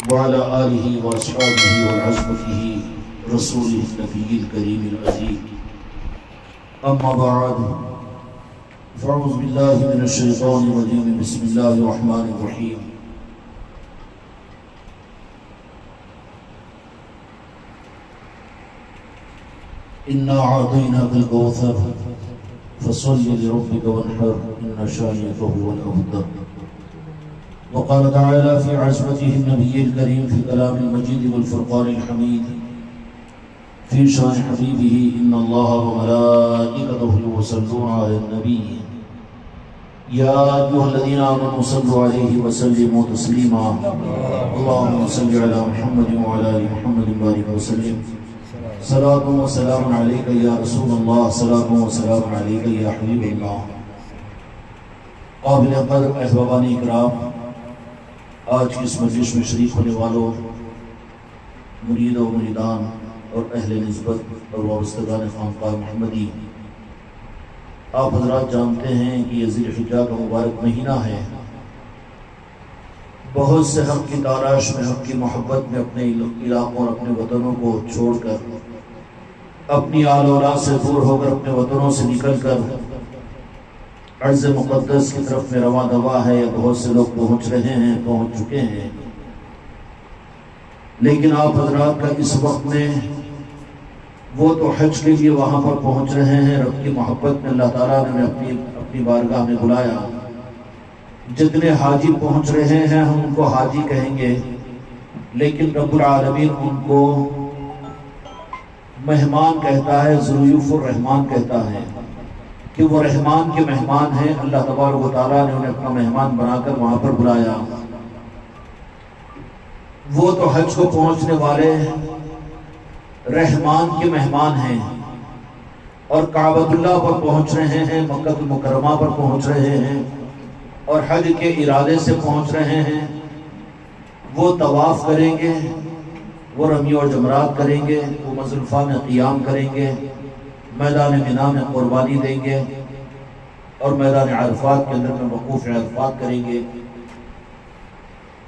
وعلى آله وأصحابه وعزمته رسوله النبي الكريم العزيز. أما بعد فأعوذ بالله من الشيطان الرجيم. بسم الله الرحمن الرحيم. إنا أعطيناك الكوثر فصل لربك وانحر إن شانئك هو الأبتر. وقال تعالى في عصمته النبي الكريم في كلام المجيد والفرقان الحميد في شان حبيبه إن الله وملائكته يصلون على النبي يا أيها الذين آمنوا صلوا عليه وسلموا تسليما. اللهم صل على محمد وعلى آل محمد وبارك وسلم. صلاة وسلام عليك يا رسول الله. صلاة وسلام عليك يا حبيب الله. قابل قدر احبابان اکرام، آج کی اس مجلس میں شریک ہونے والوں، مرید و مریدان اور اہل نسبت اور وابستگان خانقاہ محمدی، آپ حضرات جانتے ہیں کہ یہ ذی الحجہ کا مبارک مہینہ ہے. بہت سے حق کی تلاش میں، حق کی محبت میں اپنے علاقوں اور اپنے وطنوں کو چھوڑ کر، اپنی آل اولاد سے دور ہو کر، اپنے وطنوں سے نکل کر عرض مقدس کی طرف میں رواں دوا ہے. بہت سے لوگ پہنچ رہے ہیں، پہنچ چکے ہیں، لیکن آپ حضرات کا اس وقت میں وہ تو حج کے لیے وہاں پر پہنچ رہے ہیں. رب کی محبت میں اللہ تعالیٰ نے اپنی بارگاہ میں بلایا. جتنے حاجی پہنچ رہے ہیں ہم ان کو حاجی کہیں گے، لیکن رب العالمین ان کو مہمان کہتا ہے، ضیوف الرحمان کہتا ہے کہ وہ رحمان کے مہمان ہیں. اللہ تبارک و تعالیٰ نے انہیں اپنا مہمان بنا کر وہاں پر بلایا. وہ تو حج کو پہنچنے والے رحمان کے مہمان ہیں اور کعبۃ اللہ پر پہنچ رہے ہیں، مکہ المکرمہ پر پہنچ رہے ہیں اور حج کے ارادے سے پہنچ رہے ہیں. وہ طواف کریں گے، وہ رمی اور جمرات کریں گے، وہ مزدلفہ میں قیام کریں گے، میدان منی میں قربانی دیں گے اور میدان عرفات کے اندر میں وقوف عرفات کریں گے.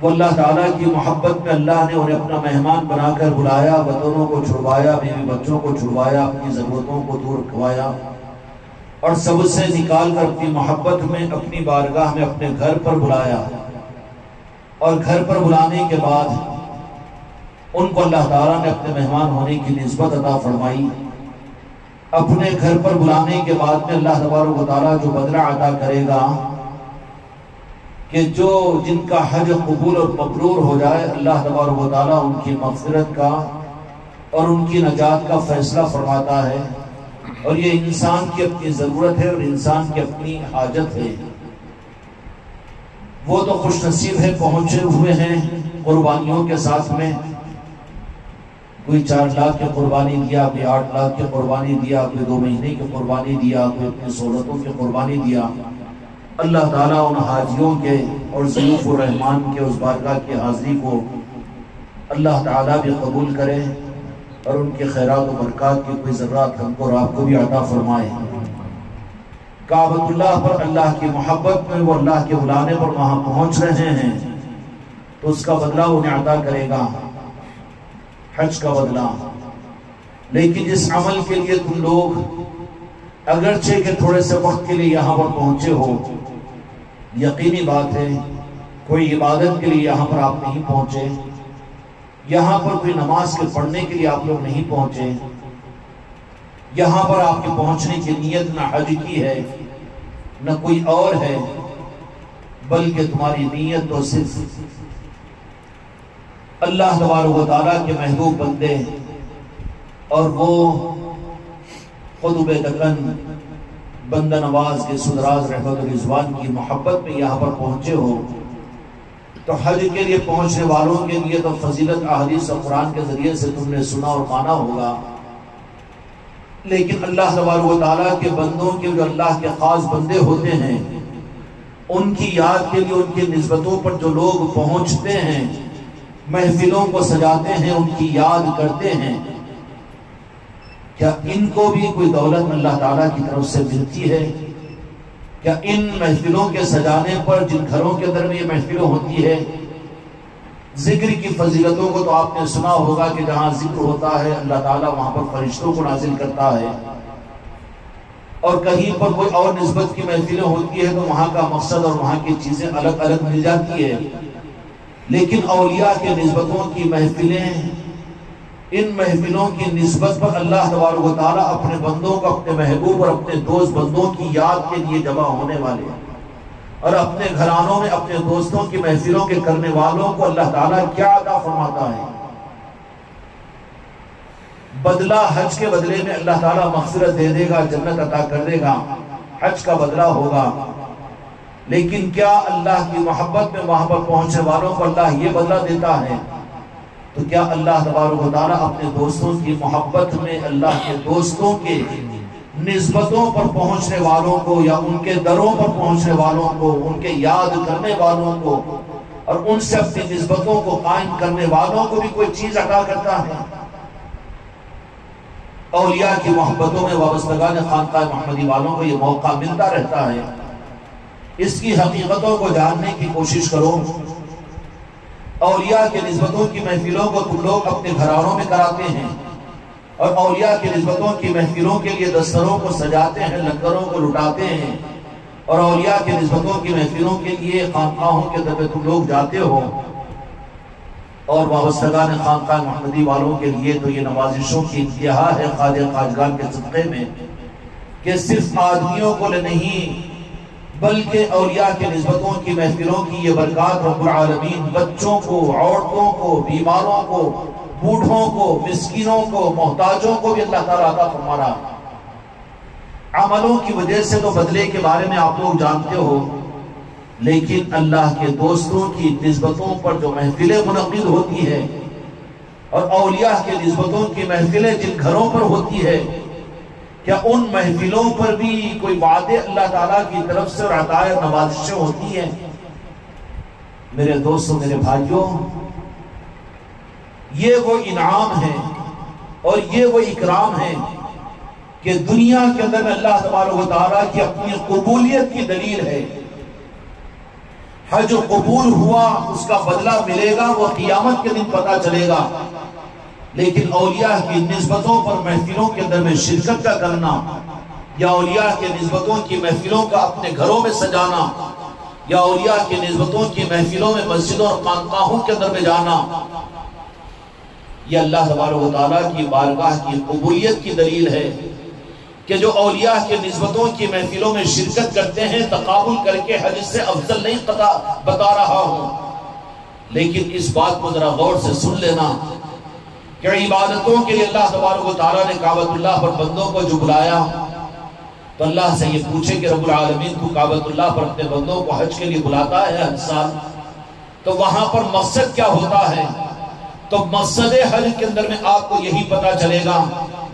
وہ اللہ تعالیٰ کی محبت میں اللہ نے انہیں اپنا مہمان بنا کر بلایا، وطنوں کو چھڑوایا، بیوی بچوں کو چھڑوایا، اپنی ضرورتوں کو دور رکھوایا اور سب سے نکال کر اپنی محبت میں، اپنی بارگاہ میں، اپنے گھر پر بلایا. اور گھر پر بلانے کے بعد ان کو اللہ تعالیٰ نے اپنے مہمان ہونے کی نسبت عطا فرمائی. اپنے گھر پر بلانے کے بعد میں اللہ تبارک و تعالیٰ جو بدلہ عطا کرے گا کہ جو جن کا حج قبول اور مبرور ہو جائے، اللہ تبارک و تعالیٰ ان کی مغفرت کا اور ان کی نجات کا فیصلہ فرماتا ہے. اور یہ انسان کی اپنی ضرورت ہے اور انسان کی اپنی حاجت ہے. وہ تو خوش نصیب ہے، پہنچے ہوئے ہیں قربانیوں کے ساتھ میں. کوئی 4 لاکھ کی قربانی دیا، کوئی 8 لاکھ کی قربانی دیا، کوئی 2 مہینے کی قربانی دیا، کوئی اپنی سہولتوں کی قربانی دیا. اللہ تعالیٰ ان حاجیوں کے اور ضیوف الرحمان کے اس بارگاہ کی حاضری کو اللہ تعالیٰ بھی قبول کرے اور ان کے خیرات و برکات کی کوئی ذرات ہم کو اور آپ کو بھی عطا فرمائے. کعبۃ اللہ پر اللہ کی محبت میں وہ اللہ کے بلانے پر وہاں پہنچ رہے ہیں تو اس کا بدلہ انہیں عطا کرے گا، حج کا بدلہ. لیکن جس عمل کے لیے تم لوگ اگرچہ کہ تھوڑے سے وقت کے لیے یہاں پر پہنچے ہو، یقینی بات ہے کوئی عبادت کے لیے یہاں پر آپ نہیں پہنچے، یہاں پر کوئی نماز کے پڑھنے کے لیے آپ لوگ نہیں پہنچے، یہاں پر آپ کے پہنچنے کی نیت نہ حج کی ہے نہ کوئی اور ہے، بلکہ تمہاری نیت تو صرف اللہ تبارک و تعالیٰ کے محبوب بندے اور وہ قطب دکن بندہ نواز کے سدراز رحمت رضوان کی محبت میں یہاں پر پہنچے ہو. تو حج کے لیے پہنچنے والوں کے لیے تو فضیلت احادیث اور قرآن کے ذریعے سے تم نے سنا اور مانا ہوگا، لیکن اللہ تبارک و تعالیٰ کے بندوں کے جو اللہ کے خاص بندے ہوتے ہیں ان کی یاد کے لیے، ان کی نسبتوں پر جو لوگ پہنچتے ہیں، محفلوں کو سجاتے ہیں، ان کی یاد کرتے ہیں، کیا ان کو بھی کوئی دولت اللہ تعالیٰ کی طرف سے ملتی ہے؟ کیا ان محفلوں کے سجانے پر جن گھروں کے اندر میں یہ محفلیں ہوتی ہے ذکر کی فضیلتوں کو تو آپ نے سنا ہوگا کہ جہاں ذکر ہوتا ہے اللہ تعالیٰ وہاں پر فرشتوں کو نازل کرتا ہے، اور کہیں پر کوئی اور نسبت کی محفلیں ہوتی ہے تو وہاں کا مقصد اور وہاں کی چیزیں الگ الگ مل جاتی ہے۔ لیکن اولیاء کے نسبتوں کی محفلیں، ان محفلوں کی نسبت پر اللہ تبارک و تعالیٰ اپنے بندوں کو، اپنے محبوب اور اپنے دوست بندوں کی یاد کے لیے جمع ہونے والے ہیں، اور اپنے گھرانوں میں اپنے دوستوں کی محفلوں کے کرنے والوں کو اللہ تعالیٰ کیا عطا فرماتا ہے؟ بدلہ حج کے بدلے میں اللہ تعالیٰ مغفرت دے دے گا، جنت عطا کر دے گا، حج کا بدلہ ہوگا۔ لیکن کیا اللہ کی محبت میں وہاں پر پہنچنے والوں کو اللہ یہ بدلہ دیتا ہے؟ تو کیا اللہ تبارک و تعالیٰ اپنے دوستوں کی محبت میں اللہ کے دوستوں کے نسبتوں پر پہنچنے والوں کو، یا ان کے دروں پر پہنچنے والوں کو، ان کے یاد کرنے والوں کو اور ان سے اپنی نسبتوں کو قائم کرنے والوں کو بھی کوئی چیز عطا کرتا ہے؟ اولیاء کی محبتوں میں وابستگان خانقاہ محمدی والوں کو یہ موقع ملتا رہتا ہے۔ اس کی حقیقتوں کو جاننے کی کوشش کرو۔ اولیاء کے نسبتوں کی محفلوں کو تم لوگ اپنے گھرانوں میں کراتے ہیں، اور اولیاء کی نسبتوں کی محفلوں کے لیے دستروں کو سجاتے ہیں، لنگروں کو لٹاتے ہیں، اور اولیاء کی نسبتوں کی محفلوں کے لیے خانقاہوں کے طرف تم لوگ جاتے ہو۔ اور وابستگان خانقاہ محمدی والوں کے لیے تو یہ نوازشوں کی انتہا ہے خواجہ خواجگان کے صدقے میں، کہ صرف آدمیوں کو نہیں بلکہ اولیاء کے نسبتوں کی محفلوں کی یہ برکات رب العالمین بچوں کو، عورتوں کو، بیماروں کو، بوڑھوں کو، مسکینوں کو، محتاجوں کو بھی اللہ تعالیٰ عطا فرما رہا ہے۔ عملوں کی وجہ سے تو بدلے کے بارے میں آپ لوگ جانتے ہو، لیکن اللہ کے دوستوں کی نسبتوں پر جو محفلیں منعقد ہوتی ہے، اور اولیاء کے نسبتوں کی محفلیں جن گھروں پر ہوتی ہے، کیا ان محفلوں پر بھی کوئی وعدے اللہ تعالیٰ کی طرف سے اور عطائے نوازشیں ہوتی ہیں؟ میرے دوستوں، میرے بھائیوں، یہ وہ انعام ہے اور یہ وہ اکرام ہے کہ دنیا کے اندر میں اللہ تبارک و تعالیٰ کی اپنی قبولیت کی دلیل ہے۔ حج قبول ہوا، اس کا بدلہ ملے گا، وہ قیامت کے دن پتہ چلے گا۔ لیکن اولیاء کی نسبتوں پر محفلوں کے اندر میں شرکت کا کرنا، یا اولیاء کے نسبتوں کی محفلوں کا اپنے گھروں میں سجانا، یا اولیاء کی نسبتوں کی محفلوں میں مسجدوں اور خانقاہوں کے اندر میں جانا، یہ اللہ تبارک و تعالیٰ کی بارگاہ کی قبولیت کی دلیل ہے کہ جو اولیاء کے نسبتوں کی محفلوں میں شرکت کرتے ہیں، تقابل کر کے حج سے افضل نہیں بتا رہا ہوں، لیکن اس بات کو ذرا غور سے سن لینا کہ عبادتوں کے لیے اللہ تبارک و تعالیٰ نے کعبۃ اللہ پر بندوں کو جو بلایا، تو اللہ سے یہ پوچھے کہ رب العالمین تو کعبۃ اللہ پر اپنے بندوں کو حج کے لیے بلاتا ہے ہر سال، تو وہاں پر مقصد کیا ہوتا ہے؟ تو مقصد حج کے اندر میں آپ کو یہی پتا چلے گا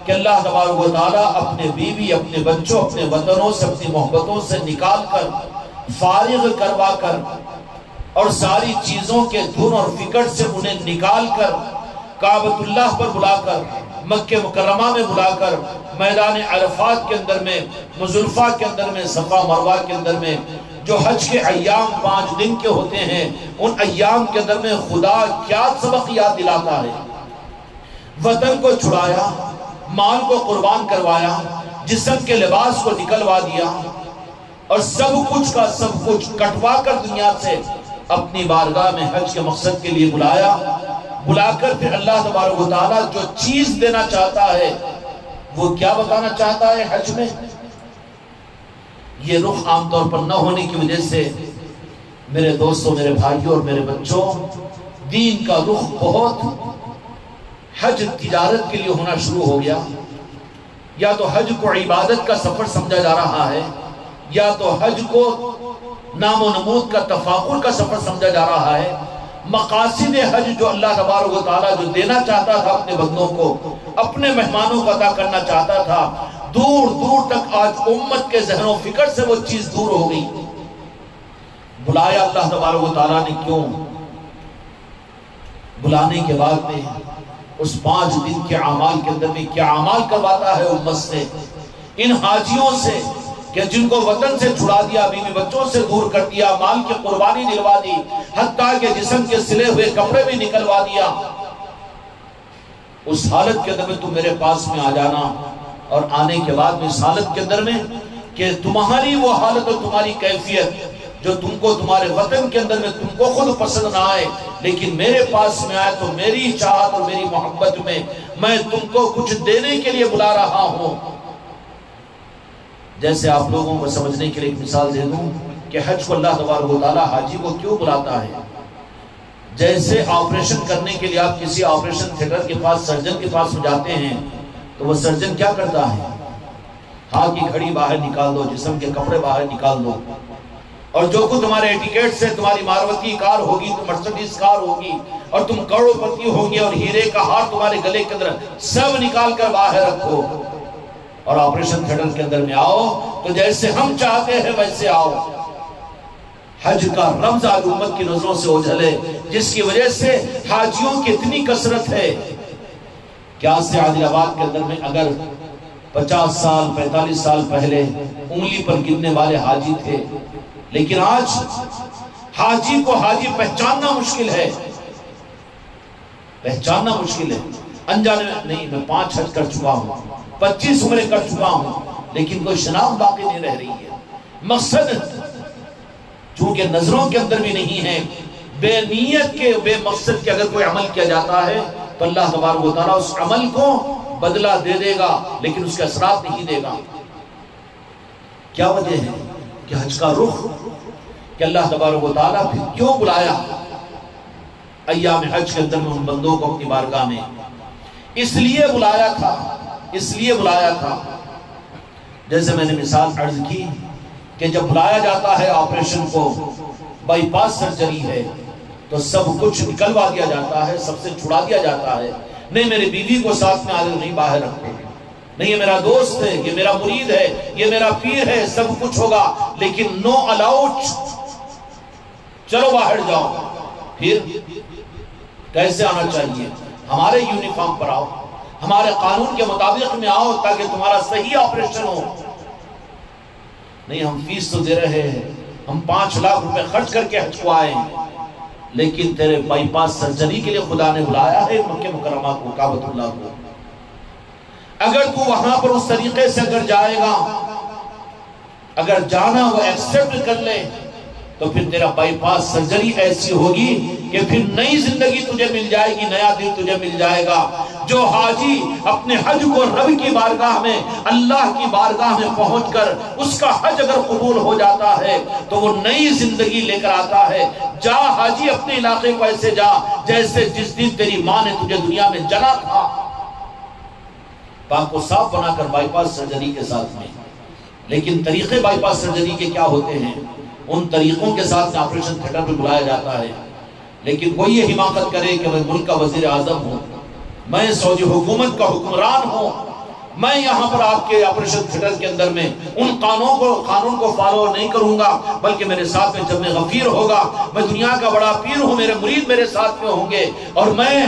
کہ اللہ تبارک و تعالیٰ اپنے بیوی، اپنے بچوں، اپنے وطنوں سے، اپنی محبتوں سے نکال کر، فارغ کروا کر، اور ساری چیزوں کے دھن اور فکر سے انہیں نکال کر کعبۃ اللہ پر بلا کر، مکہ مکرمہ میں بلا کر، میدان عرفات کے اندر میں، مزدلفہ کے اندر میں، صفا مروہ کے اندر میں، جو حج کے ایام 5 دن کے ہوتے ہیں، ان ایام کے اندر میں خدا کیا سبق یاد دلاتا ہے؟ وطن کو چھڑایا، مال کو قربان کروایا، جسم کے لباس کو نکلوا دیا، اور سب کچھ کا سب کچھ کٹوا کر دنیا سے اپنی بارگاہ میں حج کے مقصد کے لیے بلایا، بلا کر پھر اللہ تبارک و تعالیٰ جو چیز دینا چاہتا ہے وہ کیا بتانا چاہتا ہے حج میں؟ یہ رخ عام طور پر نہ ہونے کی وجہ سے میرے دوستوں، میرے بھائیوں اور میرے بچوں، دین کا رخ بہت حج تجارت کے لیے ہونا شروع ہو گیا۔ یا تو حج کو عبادت کا سفر سمجھا جا رہا ہے، یا تو حج کو نام و نمود کا تفاخر کا سفر سمجھا جا رہا ہے۔ مقاصد حج جو اللہ تبارک و تعالیٰ جو دینا چاہتا تھا اپنے بندوں کو، اپنے مہمانوں کو عطا کرنا چاہتا تھا، دور دور تک آج امت کے ذہن و فکر سے وہ چیز دور ہو گئی۔ بلایا اللہ تبارک و تعالیٰ نے کیوں؟ بلانے کے بعد میں اس 5 دن کے اعمال کے اندر میں کیا اعمال کرواتا ہے امت سے، ان حاجیوں سے کہ جن کو وطن سے چھڑا دیا، بیوی بچوں سے دور کر دیا، مال کی قربانی دلوا دی، حتیٰ کہ جسم کے سلے ہوئے کپڑے بھی نکلوا دیا، اس حالت کے اندر میں تم میرے پاس میں آ جانا، اور آنے کے بعد میں اس حالت کے اندر میں کہ تمہاری وہ حالت اور تمہاری کیفیت جو تم کو تمہارے وطن کے اندر میں تم کو خود پسند نہ آئے، لیکن میرے پاس میں آئے تو میری چاہت اور میری محبت میں تم کو کچھ دینے کے لیے بلا رہا ہوں۔ جیسے آپ لوگوں کو سمجھنے کے لیے ایک مثال دے دوں کہ حج کو اللہ تبارک و تعالیٰ حاجی کو کیوں بلاتا ہے؟ جیسے آپریشن کرنے کے لیے آپ کسی آپریشن تھیٹر کے پاس، سرجن کے پاس میں جاتے ہیں تو وہ سرجن کیا کرتا ہے؟ ہاتھ کی گھڑی باہر نکال دو، جسم کے کپڑے باہر نکال دو، اور جو کچھ تمہارے ایٹیکیٹ سے تمہاری ماروتی کار ہوگی، تم مرسڈیز کار ہوگی، اور تم کروڑ پتی ہوگی، اور ہیرے کا ہار تمہارے گلے کے اندر، سب نکال کر باہر رکھو اور آپریشن تھیٹر کے اندر میں آؤ تو جیسے ہم چاہتے ہیں ویسے آؤ۔ حج کا رمز آج امت کی نظروں سے اوجھل ہے، جس کی وجہ سے حاجیوں کی اتنی کثرت ہے کہ آج سے عادل آباد کے اندر میں اگر 50 سال 45 سال پہلے انگلی پر گننے والے حاجی تھے، لیکن آج حاجی کو حاجی پہچاننا مشکل ہے، پہچاننا مشکل ہے۔ انجانے میں نہیں، میں 5 حج کر چکا ہوں، 25 عمریں کر چکا ہوں، لیکن کوئی شناخت باقی نہیں رہ رہی ہے۔ مقصد چونکہ نظروں کے اندر بھی نہیں ہے، بے نیت کے، بے مقصد کے اگر کوئی عمل کیا جاتا ہے تو اللہ تبارک و تعالیٰ اس عمل کو بدلہ دے دے گا، لیکن اس کے اثرات نہیں دے گا۔ کیا وجہ ہے کہ حج کا رخ کہ اللہ تبارک و تعالیٰ پھر کیوں بلایا ایام حج کے اندر میں ان بندوں کو اپنی بارگاہ میں؟ اس لیے بلایا تھا، اس لیے بلایا تھا، جیسے میں نے مثال عرض کی کہ جب بلایا جاتا ہے آپریشن کو، بائی پاس سرجری ہے، تو سب کچھ نکلوا دیا جاتا ہے، سب سے چھڑا دیا جاتا ہے۔ نہیں میری بیوی کو ساتھ میں آگے نہیں باہر رکھو، نہیں یہ میرا دوست ہے، یہ میرا مرید ہے، یہ میرا پیر ہے، سب کچھ ہوگا لیکن نو الاؤڈ، چلو باہر جاؤ۔ پھر کیسے آنا چاہیے؟ ہمارے یونیفارم پر آؤ، ہمارے قانون کے مطابق میں آؤ تاکہ تمہارا صحیح آپریشن ہو۔ نہیں ہم فیس تو دے رہے ہیں، ہم 5 لاکھ روپے خرچ کر کے حج کو آئے ہیں، لیکن تیرے بائی پاس سرجری کے لیے خدا نے بلایا ہے مکہ مکرمہ کو، کعبۃ اللہ کو۔ اگر تو وہاں پر اس طریقے سے اگر جائے گا، اگر جانا وہ ایکسپٹ کر لے، تو پھر تیرا بائی پاس سرجری ایسی ہوگی کہ پھر نئی زندگی تجھے مل جائے گی، نیا دل تجھے مل جائے گا۔ جو حاجی اپنے حج کو رب کی بارگاہ میں، اللہ کی بارگاہ میں پہنچ کر اس کا حج اگر قبول ہو جاتا ہے تو وہ نئی زندگی لے کر آتا ہے۔ جا حاجی اپنے علاقے کو ایسے جا جیسے جس دن تیری ماں نے تجھے دنیا میں جنا تھا، پاک کو صاف بنا کر بائی پاس سرجری کے ساتھ میں۔ لیکن طریقے بائی پاس سرجری کے کیا ہوتے ہیں؟ ان طریقوں کے ساتھ آپریشن تھیٹر پہ بلایا جاتا ہے، لیکن کوئی یہ حماقت کرے کہ میں ملک کا وزیر اعظم ہوں، میں سعودی حکومت کا حکمران ہوں، میں یہاں پر آپ کے آپریشن تھیٹر کے اندر میں ان قانون کو فالو نہیں کروں گا، بلکہ میرے ساتھ میں جب میں غفیر ہوگا، میں دنیا کا بڑا پیر ہوں، میرے مرید میرے ساتھ میں ہوں گے، اور میں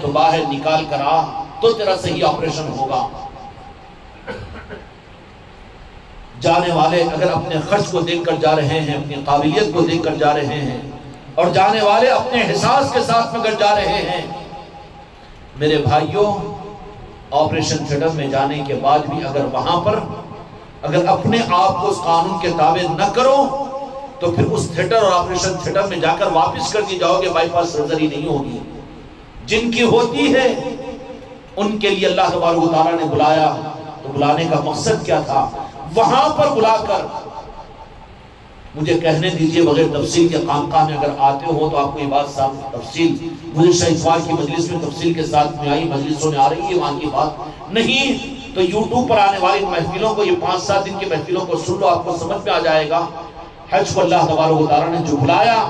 تو باہر نکال کر آ تو تیرا صحیح آپریشن ہوگا۔ جانے والے اگر اپنے خرچ کو دیکھ کر جا رہے ہیں، اپنی قابلیت کو دیکھ کر جا رہے ہیں، اور جانے والے اپنے احساس کے ساتھ میں اگر جا رہے ہیں، میرے بھائیوں آپریشن تھیٹر میں جانے کے بعد بھی اگر وہاں پر اگر اپنے آپ کو اس قانون کے تابع نہ کرو تو پھر اس تھیٹر اور آپریشن تھیٹر میں جا کر واپس کر دی جاؤ گے، بائی پاس سرجری نہیں ہوگی۔ جن کی ہوتی ہے ان کے لیے اللہ تبارک و تعالیٰ نے بلایا، تو بلانے کا مقصد کیا تھا؟ وہاں پر بلا کر مجھے کہنے دیجئے بغیر تفصیل کے خانقاہ میں اگر آتے ہو تو آپ کو یہ بات صاحب تفصیل مجھے شاہدوار کی مجلس میں تفصیل کے ساتھ میں آئی، مجلسوں میں آ رہی ہے، وہاں کی بات نہیں تو یوٹیوب پر آنے والی محفلوں کو، یہ 5-7 دن کی محفلوں کو سن لو، آپ کو سمجھ میں آ جائے گا۔ حج کو اللہ تبارک و تعالیٰ نے جو بلایا،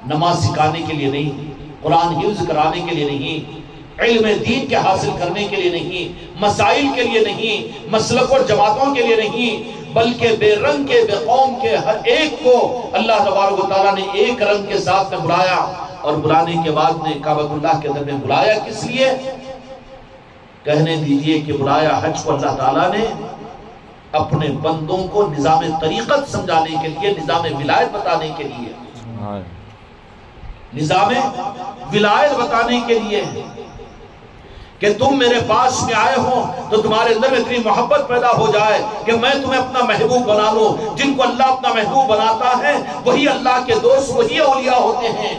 نماز سکھانے کے لیے نہیں، قرآن حفظ کرانے کے لیے نہیں، علم دین کے حاصل کرنے کے لیے نہیں، مسائل کے لیے نہیں، مسلک اور جماعتوں کے لیے نہیں، بلکہ بے رنگ کے، بے قوم کے ہر ایک کو اللہ تبارک و تعالیٰ نے ایک رنگ کے ساتھ میں بلایا، اور بلانے کے بعد نے کعبۃ اللہ کے اندر میں بلایا کس لیے؟ کہنے دیجئے کہ بلایا حج کو اللہ تعالیٰ نے اپنے بندوں کو نظام طریقت سمجھانے کے لیے، نظام ولایت بتانے کے لیے، نظام ولایت بتانے کے لیے کہ تم میرے پاس میں آئے ہو تو تمہارے اندر میں اتنی محبت پیدا ہو جائے کہ میں تمہیں اپنا محبوب بنا لوں۔ جن کو اللہ اپنا محبوب بناتا ہے وہی اللہ کے دوست، وہی اولیاء ہوتے ہیں۔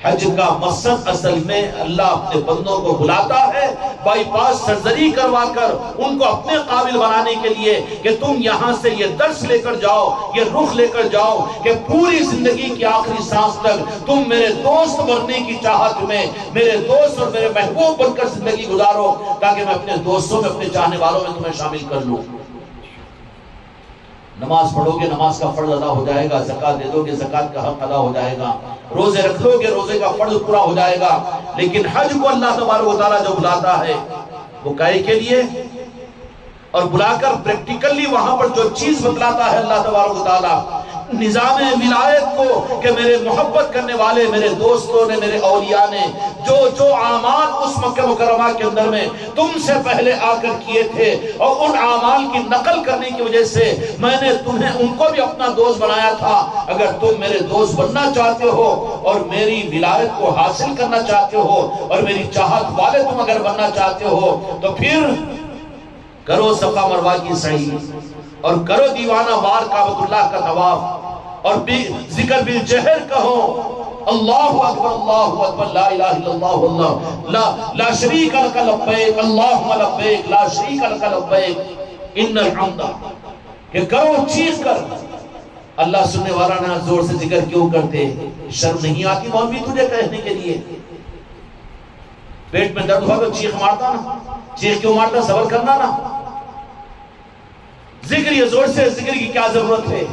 حج کا مقصد اصل میں اللہ اپنے بندوں کو بلاتا ہے بائی پاس سرجری کروا کر ان کو اپنے قابل بنانے کے لیے کہ تم یہاں سے یہ درس لے کر جاؤ، یہ رخ لے کر جاؤ کہ پوری زندگی کی آخری سانس تک تم میرے دوست بننے کی چاہت میں میرے دوست اور میرے محبوب بن کر زندگی گزارو، تاکہ میں اپنے دوستوں میں، اپنے چاہنے والوں میں تمہیں شامل کر لوں۔ نماز پڑھو گے نماز کا فرض ادا ہو جائے گا، زکوٰۃ دے دو گے زکوٰۃ کا حق ادا ہو جائے گا، روزے رکھ لو گے روزے کا فرض پورا ہو جائے گا۔ لیکن حج کو اللہ تبارک و تعالیٰ جو بلاتا ہے وہ کائے کے لیے، اور بلا کر پریکٹیکلی وہاں پر جو چیز بتلاتا ہے اللہ تبارک و تعالیٰ نظام ولایت کو کہ میرے محبت کرنے والے میرے دوستوں نے، میرے اولیاء نے جو اعمال اس مکہ مکرمہ کے اندر میں تم سے پہلے آ کر کیے تھے، اور ان اعمال کی نقل کرنے کی وجہ سے میں نے تمہیں ان کو بھی اپنا دوست بنایا تھا۔ اگر تم میرے دوست بننا چاہتے ہو اور میری ولایت کو حاصل کرنا چاہتے ہو اور میری چاہت والے تم اگر بننا چاہتے ہو تو پھر کرو صفا مروہ کی سعی اور کرو دیوانہ وار کعبۃ اللہ کا طواف، اور ذکر بالجہر کہو اللہ اکبر لا الہ الا اللہ لا شریک لک لبیک اللہم لبیک لا شریک لک لبیک ان الحمد، کہ کرو چیخ کر۔ اللہ سننے والا نہ زور سے ذکر کیوں کرتے؟ شرم نہیں آتی مولوی تجھے کہنے کے لیے؟ پیٹ میں درد ہوا تو چیخ مارتا نا، چیخ کیوں مارتا؟ صبر کرنا نا۔ ذکر یہ زور سے، ذکر کی کیا ضرورت ہے؟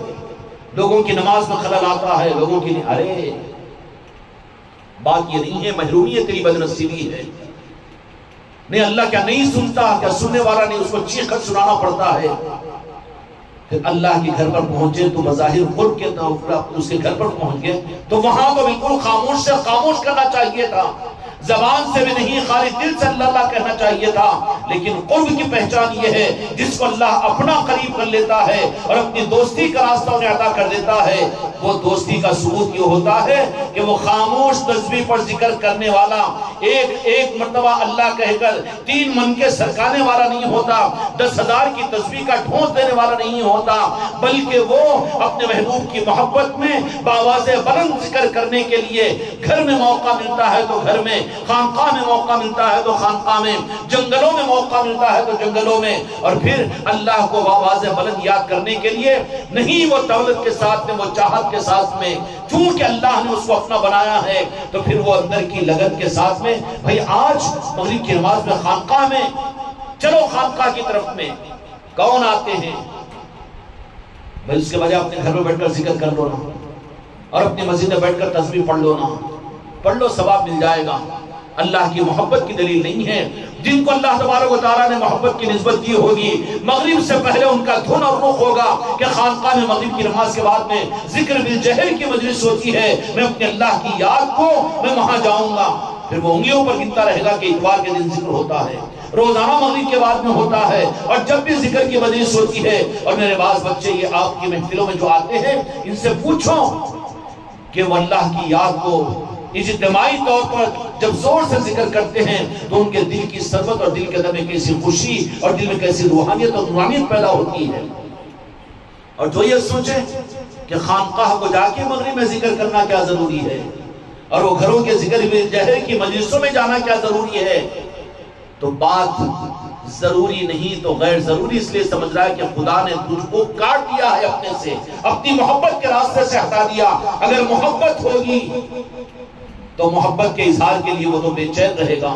لوگوں کی نماز میں خلل آتا ہے، لوگوں کی ارے بات یہ نہیں ہے، محرومی ہے، تیری بدنصیبی ہے۔ نہیں اللہ کیا نہیں سنتا؟ کیا سننے والا نہیں؟ اس کو چیخ کر سنانا پڑتا ہے۔ پھر اللہ کے گھر پر پہنچے تو بظاہر قرب کے اس کے گھر پر پہنچ گئے تو وہاں تو بالکل خاموش سے خاموش کرنا چاہیے تھا، زبان سے بھی نہیں، خالی دل سے اللہ اللہ کہنا چاہیے تھا۔ لیکن قرب کی پہچان یہ ہے جس کو اللہ اپنا قریب کر لیتا ہے اور اپنی دوستی کا راستہ انہیں عطا کر دیتا ہے، وہ دوستی کا ثبوت یہ ہوتا ہے کہ وہ خاموش تسبیح پر ذکر کرنے والا ایک مرتبہ اللہ کہہ کر 3 من کے سرکانے والا نہیں ہوتا، 10,000 کی تسبیح کا ٹھونس دینے والا نہیں ہوتا، بلکہ وہ اپنے محبوب کی محبت میں باواز بلند ذکر کرنے کے لیے گھر میں موقع ملتا ہے تو گھر میں، خانقاہ میں موقع ملتا ہے تو خانقاہ میں، جنگلوں میں موقع ملتا ہے تو جنگلوں میں، اور پھر اللہ کو باواز بلند یاد کرنے کے لیے نہیں وہ دولت کے ساتھ میں، وہ چاہت کے ساتھ میں، چونکہ اللہ نے اس کو اپنا بنایا ہے تو پھر وہ اندر کی لگن کے ساتھ میں۔ بھئی آج مغرب کی نماز میں خانقاہ میں چلو، خانقاہ کی طرف میں کون آتے ہیں؟ بھئی اس کے بجائے اپنے گھر میں بیٹھ کر ذکر کر لو نا، اور اپنی مسجد میں بیٹھ کر تسبیح پڑھ لو نا، پڑھ لو ثواب مل جائے گا۔ اللہ کی محبت کی دلیل نہیں ہے۔ جن کو اللہ تبارک و تعالیٰ نے محبت کی نسبت دی ہوگی، مغرب سے پہلے ان کا دھن اور رخ ہوگا کہ خانقاہ میں مغرب کی نماز کے بعد میں ذکر بالجہر کی مجلس ہوتی ہے، میں اپنے اللہ کی یاد کو میں وہاں جاؤں گا۔ پھر وہ انگلیوں پر گنتا رہے گا کہ اتوار کے دن ذکر ہوتا ہے، روزانہ مغرب کے بعد میں ہوتا ہے، اور جب بھی ذکر کی مجلس ہوتی ہے۔ اور میرے بعض بچے یہ آپ کی محفلوں میں جو آتے ہیں ان سے پوچھو کہ وہ اللہ کی یاد کو اجتماعی طور پر جب زور سے ذکر کرتے ہیں تو ان کے دل کی سربت اور دل کے اندر میں کیسی خوشی اور دل میں کیسی روحانیت اور نورانیت پیدا ہوتی ہے۔ اور جو یہ سوچے کہ خانقاہ کو جا کے مغرب میں ذکر کرنا کیا ضروری ہے، اور وہ گھروں کے ذکر بالجہر کی مجلسوں میں جانا کیا ضروری ہے، تو بات ضروری نہیں تو غیر ضروری اس لیے سمجھ رہا ہے کہ خدا نے تجھ کو کاٹ دیا ہے اپنے سے، اپنی محبت کے راستے سے ہٹا دیا۔ اگر محبت ہوگی تو محبت کے اظہار کے لیے وہ تو بے چین رہے گا،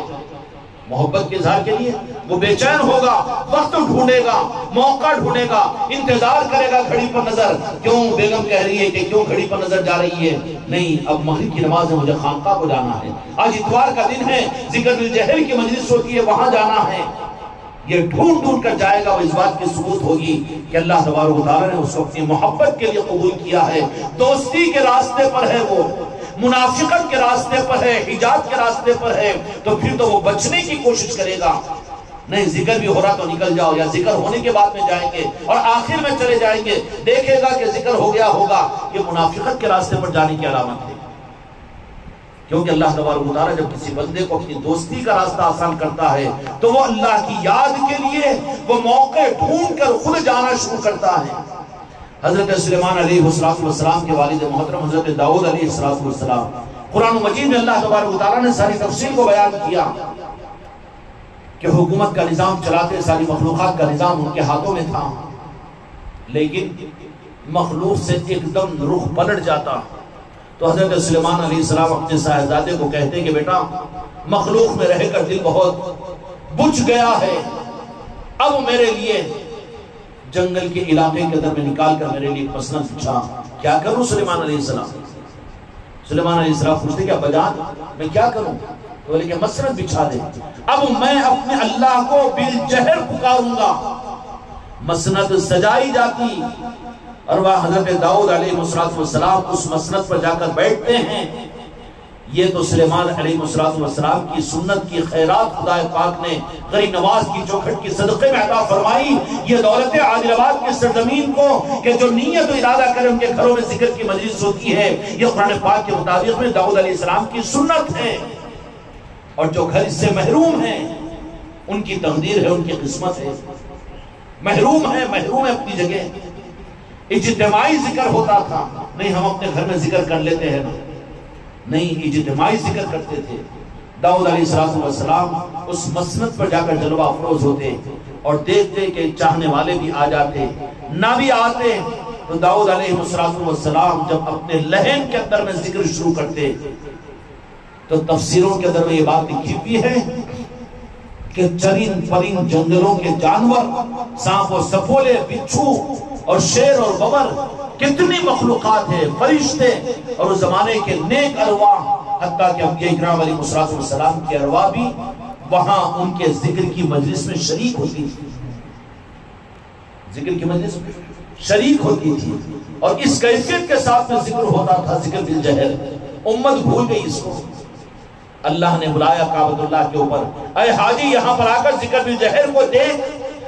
محبت کے اظہار کے لیے وہ بے چین ہوگا، وقت ڈھونڈے گا، موقع ڈھونڈے گا، انتظار کرے گا گھڑی پر نظر، کیوں بیگم کہہ رہی ہے کہ کیوں گھڑی پر نظر جا رہی ہے، نہیں اب مغرب کی نماز ہے، مجھے خانقاہ کو جانا ہے، آج اتوار کا دن ہے، ذکر بالجہر کی مجلس ہوتی ہے، وہاں جانا ہے۔ یہ ڈھونڈ ڈھونڈ کر جائے گا، وہ اس بات کی ثبوت ہوگی کہ اللہ تبارک و تعالیٰ نے اس کو اپنی محبت کے لیے قبول کیا ہے۔ دوستی کے راستے پر ہے، وہ منافقت کے راستے پر ہے، حجاب کے راستے پر ہے، تو پھر تو وہ بچنے کی کوشش کرے گا۔ نہیں ذکر بھی ہو رہا تو نکل جاؤ، یا ذکر ہونے کے بعد میں جائیں گے اور آخر میں چلے جائیں گے، دیکھے گا کہ ذکر ہو گیا ہوگا، یہ منافقت کے راستے پر جانے کی علامت ہے۔ کیونکہ اللہ تبارک و تعالیٰ جب کسی بندے کو اپنی دوستی کا راستہ آسان کرتا ہے تو وہ اللہ کی یاد کے لیے وہ موقع ڈھونڈ کر خود جانا شروع کرتا ہے۔ حضرت سلیمان علیہ السلام کے والد محترم حضرت داؤد علیہ السلام، قرآن مجید میں اللہ تبارک و تعالیٰ نے ساری تفصیل کو بیان کیا کہ حکومت کا نظام چلاتے، ساری مخلوقات کا نظام ان کے ہاتھوں میں تھا، لیکن مخلوق سے ایک دم رخ پلٹ جاتا۔ تو حضرت سلیمان علیہ السلام اپنے صاحبزادے کو کہتے کہ بیٹا مخلوق میں رہ کر دل بہت بجھ گیا ہے، اب میرے لیے جنگل کے علاقے کے اندر میں نکال کر میرے لیے مسند بچھا، کیا کروں سلیمان علیہ السلام؟ سلیمان علیہ السلام پوچھتے کہ ابا جان میں کیا کروں؟ تو بولے کہ مسند بچھا دے، اب میں اپنے اللہ کو بالجہر پکاروں گا۔ مسند سجائی جاتی اور وہ حضرت داؤد علیہ السلام اس مسند پر جا کر بیٹھتے ہیں۔ یہ تو سلیمان علیہ السلام کی سنت کی خیرات خدا پاک نے غریب نواز کی چوکھٹ کی صدقے میں عطا فرمائی۔ یہ دولت عادل آباد کی سرزمین کو کہ جو نیت و ارادہ کرے ان کے گھروں میں ذکر کی مجلس ہوتی ہے، یہ قرآن پاک کے مطابق میں داؤد علیہ السلام کی سنت ہے۔ اور جو گھر اس سے محروم ہیں ان کی تقدیر ہے، ان کی قسمت ہے، محروم ہے اپنی جگہ۔ اجتماعی ذکر ہوتا تھا، نہیں ہم اپنے گھر میں ذکر کر لیتے ہیں، نہیں اجتماعی ذکر کرتے تھے۔ داؤد علیہ السلام اس مسند پر جا کر جلوہ افروز ہوتے اور دیکھتے کہ چاہنے والے بھی آ جاتے، نہ بھی آتے تو داؤد علیہ السلام جب اپنے لہن کے اندر میں ذکر شروع کرتے تو تفسیروں کے اندر میں یہ بات لکھی ہوئی ہے کہ چرند پرند جنگلوں کے جانور، سانپ و سپولے، بچھو اور شیر اور ببر، کتنی مخلوقات ہیں، فرشتے اور اس زمانے کے نیک ارواح، حتیٰ کہ انبیاء اکرام علیہ السلام کی ارواح بھی وہاں ان کے ذکر کی مجلس میں شریک ہوتی تھی، ذکر کی مجلس میں شریک ہوتی تھی، اور اس کیفیت کے ساتھ میں ذکر ہوتا تھا، ذکر بالجہر۔ امت بھول گئی اس کو۔ اللہ نے بلایا کعبۃ اللہ کے اوپر، اے حاجی یہاں پر آ کر ذکر بالجہر کو دیکھ،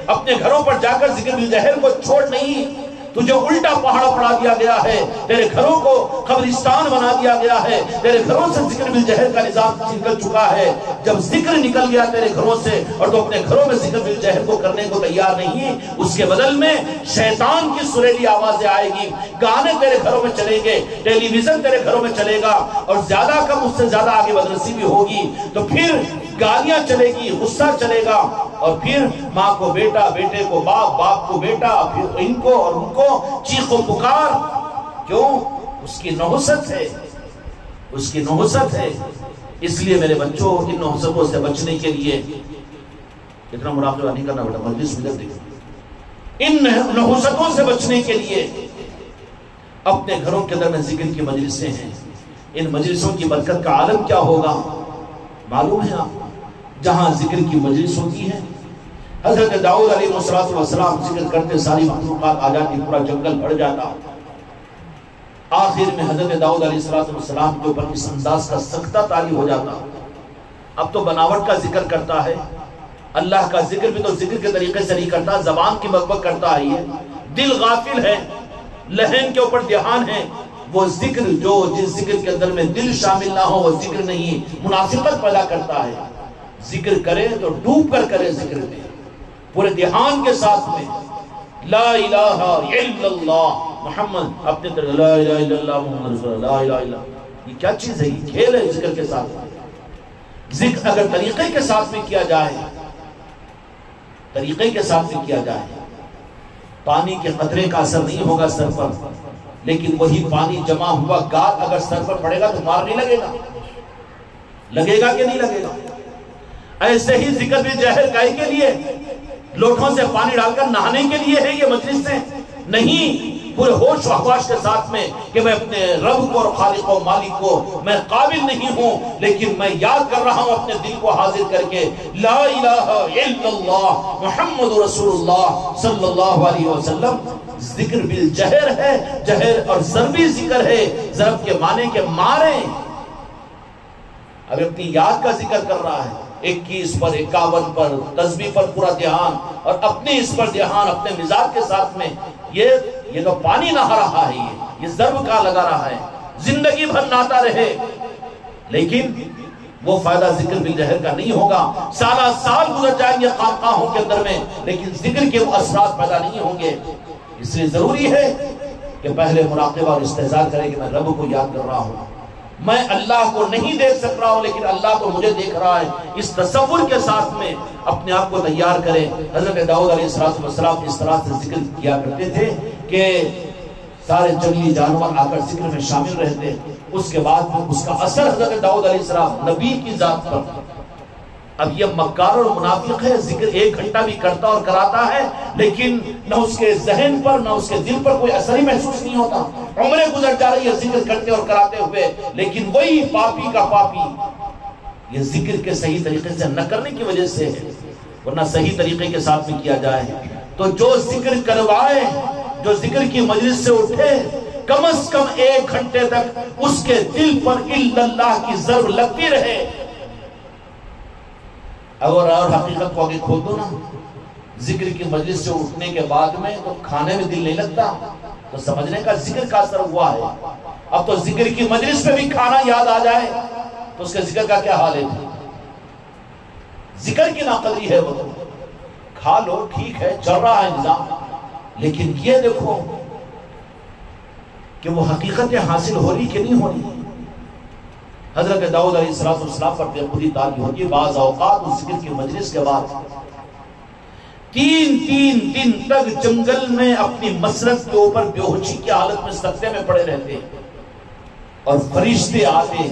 اپنے گھروں پر جا کر ذکر بالجہر کو چھوڑ نہیں، تجھے الٹا پہاڑ پڑا دیا گیا ہے، تیرے گھروں کو قبرستان بنا دیا گیا ہے، تیرے گھروں سے ذکر بالجہر کا نظام نکل چکا ہے۔ جب ذکر نکل گیا تیرے گھروں سے اور تو اپنے گھروں میں ذکر بالجہر کو کرنے کو تیار نہیں، اس کے بدل میں شیطان کی سریلی آوازیں آئے گی، گانے تیرے گھروں میں چلیں گے، ٹیلی ویژن تیرے گھروں میں چلے گا، اور زیادہ کم اس سے زیادہ آگے بدرسی بھی ہوگی، تو پھر گالیاں چلے گی، غصہ چلے گا، اور پھر ماں کو بیٹا، بیٹے کو باپ، باپ کو بیٹا، پھر ان کو اور ان کو چیخ و پکار۔ کیوں؟ اس کی نحوست ہے، اس کی نحوست ہے۔ اس لیے میرے بچوں ان نحوستوں سے بچنے کے لیے اتنا مراقبہ نہیں کرنا بیٹا، مجلس میں دیکھو، ان نحوستوں سے بچنے کے لیے اپنے گھروں کے اندر میں ذکر کی مجلسیں ہیں، ان مجلسوں کی برکت کا عالم کیا ہوگا معلوم ہے آپ؟ جہاں ذکر کی مجلس ہوتی ہے، حضرت داؤد علیہ السلام ذکر کرتے ساری مخلوقات آ جاتی، پورا جنگل بھر جاتا۔ آخر میں حضرت داؤد علیہ السلام کے اوپر اس انداز کا سختہ طاری ہو جاتا، اب تو بناوٹ کا ذکر کرتا ہے، اللہ کا ذکر بھی تو ذکر کے طریقے سے نہیں کرتا، زبان کی بک کرتا ہے، یہ دل غافل ہے، لہن کے اوپر دھیان ہے، وہ ذکر جو جس ذکر کے اندر میں دل شامل نہ ہو وہ ذکر نہیں، منافقت پیدا کرتا ہے۔ ذکر کرے تو ڈوب کر کرے، ذکر میں پورے دھیان کے ساتھ میں، لا الہ الا اللہ محمد، اپنے طرح لا الہ الا اللہ محمد رسول اللہ، لا الہ الا اللہ، یہ کیا چیز ہے؟ یہ کھیل ہے ذکر کے ساتھ۔ ذکر اگر طریقے کے ساتھ میں کیا جائے، طریقے کے ساتھ میں کیا جائے، پانی کے قطرے کا اثر نہیں ہوگا سر پر، لیکن وہی پانی جمع ہوا گاد اگر سر پر پڑے گا تو مار نہیں لگے گا، لگے گا کہ نہیں لگے گا؟ ایسے ہی ذکر بالجہر گائے کے لیے لوٹوں سے پانی ڈال کر نہانے کے لیے ہے یہ مجلس سے نہیں، پورے ہوش و حواس کے ساتھ میں کہ میں اپنے رب کو اور خالق و مالک کو میں قابل نہیں ہوں، لیکن میں یاد کر رہا ہوں اپنے دل کو حاضر کر کے، لا الہ الا اللہ محمد رسول اللہ صلی اللہ علیہ وسلم۔ ذکر بالجہر ہے، جہر اور ضربی ذکر ہے، ضرب کے معنی کے مارے، اب اپنی یاد کا ذکر کر رہا ہے، 21 پر 51 پر تسبیح پر پورا دھیان اور اپنے اس پر دھیان اپنے مزاج کے ساتھ میں، یہ تو پانی نہا رہا ہے، یہ ضرب کا لگا رہا ہے، زندگی بھر نہاتا رہے، لیکن وہ فائدہ ذکر بالجہر کا نہیں ہوگا۔ سالہ سال گزر جائیں گے خانقاہوں کے اندر میں، لیکن ذکر کے وہ اثرات پیدا نہیں ہوں گے۔ اس لیے ضروری ہے کہ پہلے مراقبہ اور استحضار کرے کہ میں رب کو یاد کر رہا ہوں، میں اللہ کو نہیں دیکھ سک رہا ہوں لیکن اللہ تو مجھے دیکھ رہا ہے، اس تصور کے ساتھ میں اپنے آپ کو تیار کرے۔ حضرت داؤد علیہ السلام اس طرح سے ذکر کیا کرتے تھے کہ سارے جنگلی جانور آ کر ذکر میں شامل رہتے، اس کے بعد اس کا اثر حضرت داؤد علیہ السلام نبی کی ذات پر۔ اب یہ مکار اور منافق ہے، ذکر 1 گھنٹہ بھی کرتا اور کراتا ہے لیکن نہ اس کے ذہن پر نہ اس کے دل پر کوئی اثر ہی محسوس نہیں ہوتا، عمریں گزر جا رہی ہے ذکر کرتے اور کراتے ہوئے، لیکن وہی پاپی کا پاپی یہ ذکر کے صحیح طریقے سے نہ کرنے کی وجہ سے ہے، ورنہ صحیح طریقے کے ساتھ میں کیا جائے تو جو ذکر کروائے، جو ذکر کی مجلس سے اٹھے، کم از کم 1 گھنٹے تک اس کے دل پر الا اللہ کی ضرب لگتی رہے۔ اور حقیقت کو آگے کھول دو نا، ذکر کی مجلس سے اٹھنے کے بعد میں تو کھانے میں دل نہیں لگتا، تو سمجھنے کا ذکر کا اثر ہوا ہے۔ اب تو ذکر کی مجلس میں بھی کھانا یاد آ جائے تو اس کے ذکر کا کیا حال ہے؟ ذکر کی ناقدری ہے، وہ کھا لو ٹھیک ہے، چل رہا ہے نظام، لیکن یہ دیکھو کہ وہ حقیقتیں حاصل ہو رہی کہ نہیں ہو رہی۔ حضرت داؤد علیہ السلام پر خودی تعلیم ہوتی ہے، بعض اوقات اس ذکر کی مجلس کے بعد 3 دن تک جنگل میں اپنی مسرت کے اوپر بے ہوشی کی حالت میں سکتے میں پڑے رہتے، اور فرشتے آتے،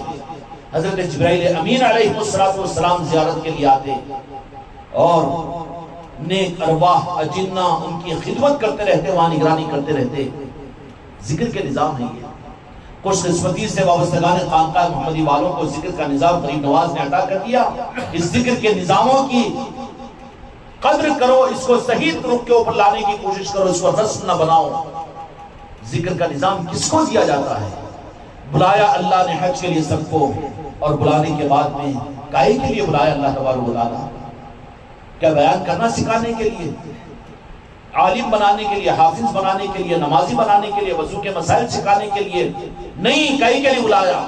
حضرت جبرائیل امین علیہ السلام زیارت کے لیے آتے، اور نیک ارواح اجنہ ان کی خدمت کرتے رہتے، وہاں نگرانی کرتے رہتے۔ ذکر کے نظام ہے یہ۔ خوش قسمتی سے وابستگان خانقاہ محمدی والوں کو ذکر کا نظام غریب نواز نے عطا کر دیا۔ اس ذکر کے نظاموں کی قدر کرو، اس کو صحیح رخ کے اوپر لانے کی کوشش کرو، اس کو رسم نہ بناؤ۔ ذکر کا نظام کس کو دیا جاتا ہے؟ بلایا اللہ نے حج کے لیے سب کو، اور بلانے کے بعد میں کائے کے لیے بلایا اللہ تبارک و تعالیٰ؟ کیا بیان کرنا سکھانے کے لیے، عالم بنانے کے لیے، حافظ بنانے کے لیے، نمازی بنانے کے لیے، وضو کے مسائل سکھانے کے لیے نہیں، کئی کے لیے بلایا؟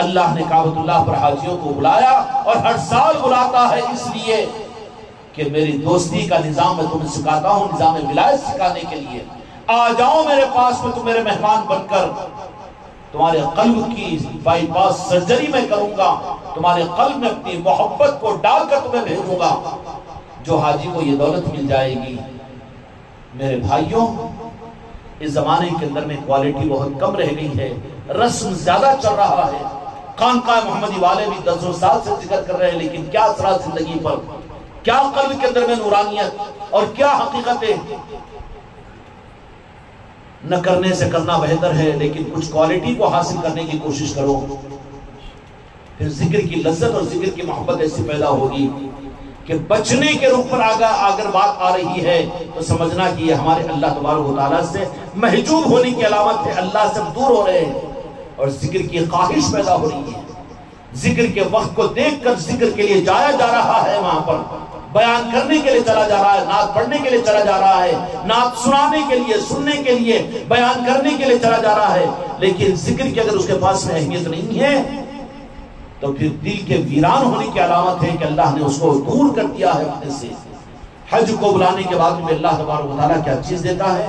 اللہ نے کعبۃ اللہ پر حاجیوں کو بلایا، اور ہر سال بلاتا ہے اس لیے کہ میری دوستی کا نظام میں تمہیں سکھاتا ہوں، نظام ولایت سکھانے کے لیے۔ آ جاؤ میرے پاس میں، تم میرے مہمان بن کر، تمہارے قلب کی بائی پاس سرجری میں کروں گا، تمہارے قلب میں اپنی محبت کو ڈال کر تمہیں بھیجوں گا۔ جو حاجی کو یہ دولت مل جائے گی، میرے بھائیوں، اس زمانے کے اندر میں کوالٹی بہت کم رہ گئی ہے، رسم زیادہ چل رہا ہے۔ خانقاہ محمدی والے بھی 10 سال سے ذکر کر رہے ہیں، لیکن کیا اثرات زندگی پر، کیا قلب کے اندر میں نورانیت اور کیا حقیقتیں؟ نہ کرنے سے کرنا بہتر ہے، لیکن کچھ کوالٹی کو حاصل کرنے کی کوشش کرو، پھر ذکر کی لذت اور ذکر کی محبت ایسی پیدا ہوگی کہ بچنے کے رخ پر اگر بات آ رہی ہے تو سمجھنا کہ یہ ہمارے اللہ تبارک و تعالیٰ سے محجوب ہونے کی علامت ہے، اللہ سے دور ہو رہے ہیں، اور ذکر کی خواہش پیدا ہو رہی ہے۔ ذکر کے وقت کو دیکھ کر ذکر کے لیے جایا جا رہا ہے، وہاں پر بیان کرنے کے لیے چلا جا رہا ہے، نعت پڑھنے کے لیے چلا جا رہا ہے، نعت سنانے کے لیے، سننے کے لیے، بیان کرنے کے لیے چلا جا رہا ہے، لیکن ذکر کی اگر اس کے پاس میں اہمیت نہیں ہے تو پھر دل کے ویران ہونے کی علامت ہے کہ اللہ نے اس کو دور کر دیا ہے اپنے سے۔ حج کو بلانے کے بعد میں اللہ تبارک و تعالیٰ کیا چیز دیتا ہے؟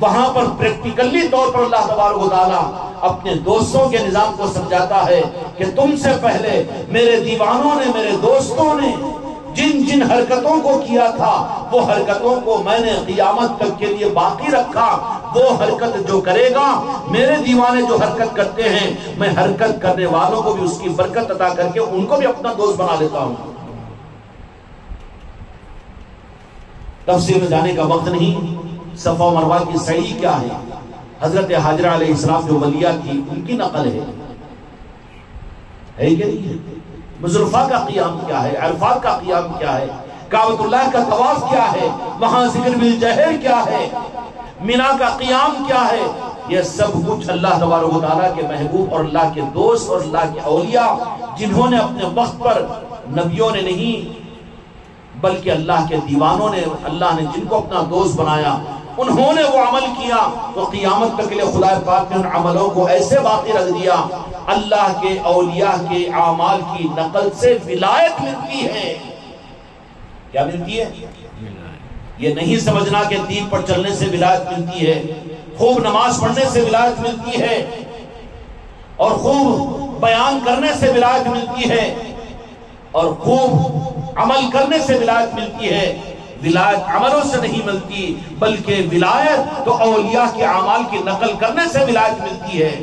وہاں پر پریکٹیکلی طور پر اللہ تبارک و تعالیٰ اپنے دوستوں کے نظام کو سمجھاتا ہے کہ تم سے پہلے میرے دیوانوں نے، میرے دوستوں نے جن جن حرکتوں کو کیا تھا، وہ حرکتوں کو میں نے قیامت تک کے لیے باقی رکھا۔ وہ حرکت جو کرے گا، میرے دیوانے جو حرکت کرتے ہیں، میں حرکت کرنے والوں کو بھی اس کی برکت عطا کر کے ان کو بھی اپنا دوست بنا لیتا ہوں۔ تفسیر میں جانے کا وقت نہیں۔ صفا و مروہ کی سعی کیا ہے؟ حضرت حاجرہ علیہ السلام جو ولیہ تھی، ان کی نقل ہے کہ نہیں ہے؟ مزدلفہ کا قیام کیا ہے؟ عرفات کا قیام کیا ہے؟ کعبۃ اللہ کا طواف کیا ہے؟ وہاں ذکر بالجہر کیا ہے؟ مینا کا قیام کیا ہے؟ یہ سب کچھ اللہ تبارک و تعالیٰ کے محبوب اور اللہ کے دوست اور اللہ کے اولیاء، جنہوں نے اپنے وقت پر نبیوں نے نہیں بلکہ اللہ کے دیوانوں نے، اللہ نے جن کو اپنا دوست بنایا انہوں نے وہ عمل کیا تو قیامت تک کے لیے خدا پاک نے ان عملوں کو ایسے باقی رکھ دیا۔ اللہ کے اولیاء کے اعمال کی نقل سے ولایت ملتی ہے۔ کیا ملتی ہے؟ یہ نہیں سمجھنا کہ دین پر چلنے سے ولایت ملتی ہے، خوب نماز پڑھنے سے ولایت ملتی ہے، اور خوب بیان کرنے سے ولایت ملتی ہے، اور خوب عمل کرنے سے ولایت ملتی ہے۔ ولایت عملوں سے نہیں ملتی، بلکہ ولایت تو اولیاء کے اعمال کی نقل کرنے سے ولایت ملتی ہے۔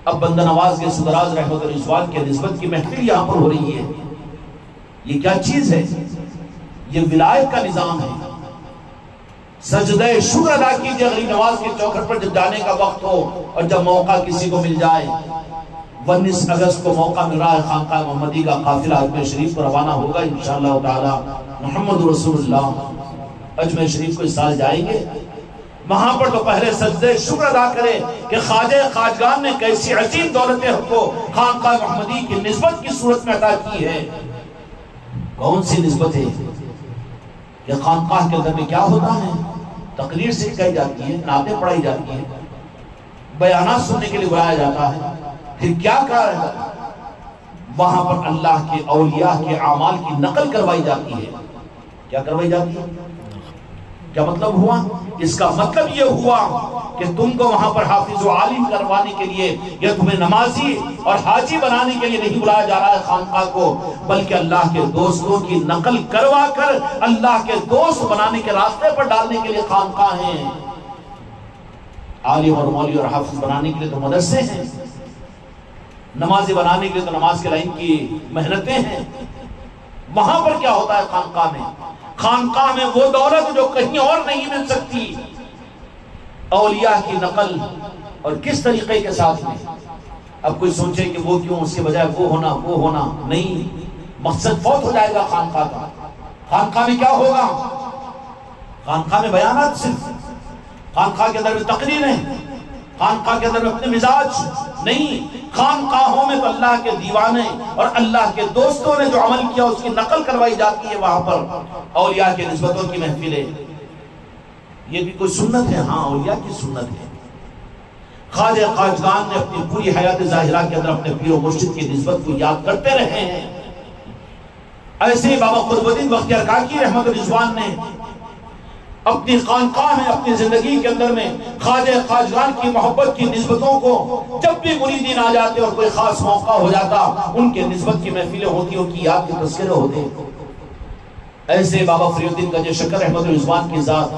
اب بندہ نواز کے صدراز رحمت و رضوان کے نسبت کی محفل یہاں پر ہو رہی ہے۔ یہ کیا چیز ہے؟ یہ ولایت کا نظام ہے۔ سجدہ شکر ادا کیجئے غریب نواز کے چوکھٹ پر جب جانے کا وقت ہو اور جب موقع کسی کو مل جائے۔ 19 اگست کو موقع مل رہا ہے، خانقاہ محمدی کا قافلہ اجمیر شریف کو روانہ ہوگا انشاءاللہ تعالی۔ محمد رسول اللہ اجمیر شریف کو اس سال جائیں گے، وہاں پر تو پہلے سجدہ شکر ادا کرے کہ خواجہ خواجگان نے کیسی عظیم دولت حق کو خانقاہ محمدی کی نسبت کی صورت میں عطا کی ہے۔ کون سی نسبت ہے؟ کہ خانقاہ کے اندر میں کیا ہوتا ہے؟ تقریر سکھائی جاتی ہے، نعتیں پڑھائی جاتی ہیں، بیانات سننے کے لیے بلایا جاتا ہے، پھر کیا کہا جاتا ہے؟ وہاں پر اللہ کے اولیاء کے اعمال کی نقل کروائی جاتی ہے۔ کیا کروائی جاتی ہے؟ کیا مطلب ہوا؟ اس کا مطلب یہ ہوا کہ تم کو وہاں پر حافظ و عالم کروانے کے لیے یا تمہیں نمازی اور حاجی بنانے کے لیے نہیں بلایا جا رہا ہے خانقاہ کو، بلکہ اللہ کے دوستوں کی نقل کروا کر اللہ کے دوست بنانے کے راستے پر ڈالنے کے لیے خانقاہ ہیں۔ عالم اور مولوی اور حافظ بنانے کے لیے تو مدرسے ہیں، نمازی بنانے کے لیے تو نماز کے لائن کی محنتیں ہیں۔ وہاں پر کیا ہوتا ہے خانقاہ میں؟ خانقاہ میں وہ دولت جو کہیں اور نہیں مل سکتی، اولیاء کی نقل، اور کس طریقے کے ساتھ میں۔ اب کوئی سوچے کہ وہ کیوں، اس کے بجائے وہ ہونا نہیں، مقصد فوت ہو جائے گا خانقاہ کا۔ خانقاہ میں کیا ہوگا؟ خانقاہ میں بیانات صرف، خانقاہ کے اندر میں تقریریں، خانقاہ کے اندر میں اپنے مزاج نہیں، خانقاہوں میں تو اللہ کے دیوانے اور اللہ کے دوستوں نے جو عمل کیا اس کی نقل کروائی جاتی ہے۔ وہاں پر اولیاء کے نسبتوں کی محفلیں، یہ بھی کوئی سنت ہے؟ ہاں، اولیاء کی سنت ہے۔ خواجہ خواجگان نے اپنی پوری حیات ظاہرہ کے اندر اپنے پیر و مرشد کی نسبت کو یاد کرتے رہے ہیں۔ ایسے ہی بابا قطب الدین بختیار کاکی رحمت رضوان نے اپنی خانقاہ میں، اپنی زندگی کے اندر میں خواجہ خواجگان کی محبت کی نسبتوں کو، جب بھی مریدین آ جاتے اور کوئی خاص موقع ہو جاتا ان کے نسبت کی محفلیں ہوتی، ان کی یاد کے تذکرے ہوتے۔ ایسے بابا فری الدین گنج شکر رحمت رضوان کی ذات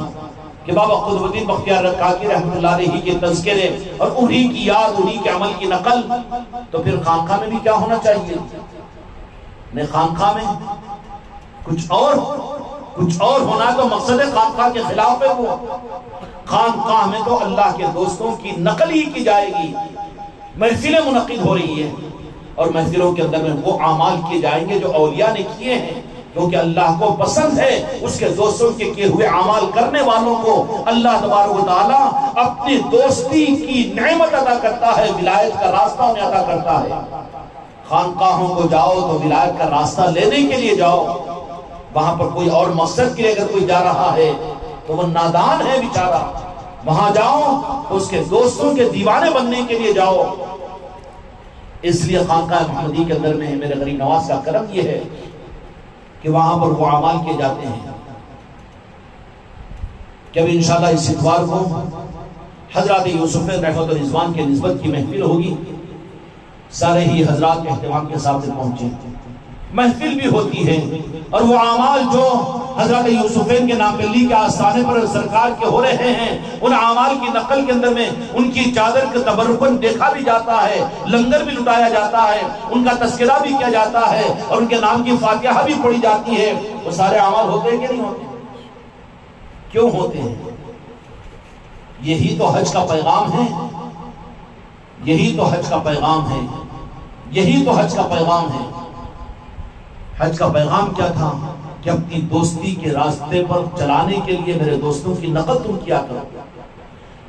کہ بابا قطب الدین بختیار کاکی رحمت اللہ علیہ کے تذکرے اور انہی کی یاد، انہی کے عمل کی نقل، تو پھر خانقاہ میں بھی کیا ہونا چاہیے؟ نہیں، خانقاہ میں کچھ اور ہونا تو مقصد خانقاہ کے خلاف ہے۔ وہ خانقاہ میں تو اللہ کے دوستوں کی نقل ہی کی جائے گی، محفلیں منعقد ہو رہی ہیں اور محفلوں کے اندر میں وہ اعمال کیے جائیں گے جو اولیاء نے کیے ہیں، کیونکہ اللہ کو پسند ہے اس کے دوستوں کے کیے ہوئے اعمال کرنے والوں کو اللہ تبارک و تعالیٰ اپنی دوستی کی نعمت عطا کرتا ہے، ولایت کا راستہ انہیں عطا کرتا ہے۔ خانقاہوں کو جاؤ تو ولایت کا راستہ لینے کے لیے جاؤ، وہاں پر کوئی اور مقصد کے لیے اگر کوئی جا رہا ہے تو وہ نادان ہے بیچارہ۔ وہاں جاؤ تو اس کے دوستوں کے دیوانے بننے کے لیے جاؤ۔ اس لیے خانقاہ محمدی کے اندر میں میرے غریب نواز کا کرم یہ ہے کہ وہاں پر وہ اعمال کیے جاتے ہیں کہ اب انشاءاللہ اس اتوار کو حضرات یوسف رحمت رضوان کے نسبت کی محفل ہوگی۔ سارے ہی حضرات اہتمام کے ساتھ پہنچے، محفل بھی ہوتی ہے، اور وہ اعمال جو حضرت یوسفین کے نامبلی کے آستانے پر سرکار کے ہو رہے ہیں، ان اعمال کی نقل کے اندر میں ان کی چادر کے تبرکن دیکھا بھی جاتا ہے، لنگر بھی لٹایا جاتا ہے، ان کا تذکرہ بھی کیا جاتا ہے، اور ان کے نام کی فاتحہ بھی پڑھی جاتی ہے۔ وہ سارے اعمال ہوتے ہیں کہ نہیں ہوتے؟ کیوں ہوتے ہیں؟ یہی تو حج کا پیغام ہے، یہی تو حج کا پیغام ہے، یہی تو حج کا پیغام ہے۔ حج کا پیغام کیا تھا؟ کہ اپنی دوستی کے راستے پر چلانے کے لیے میرے دوستوں کی نقل تم کیا کرو۔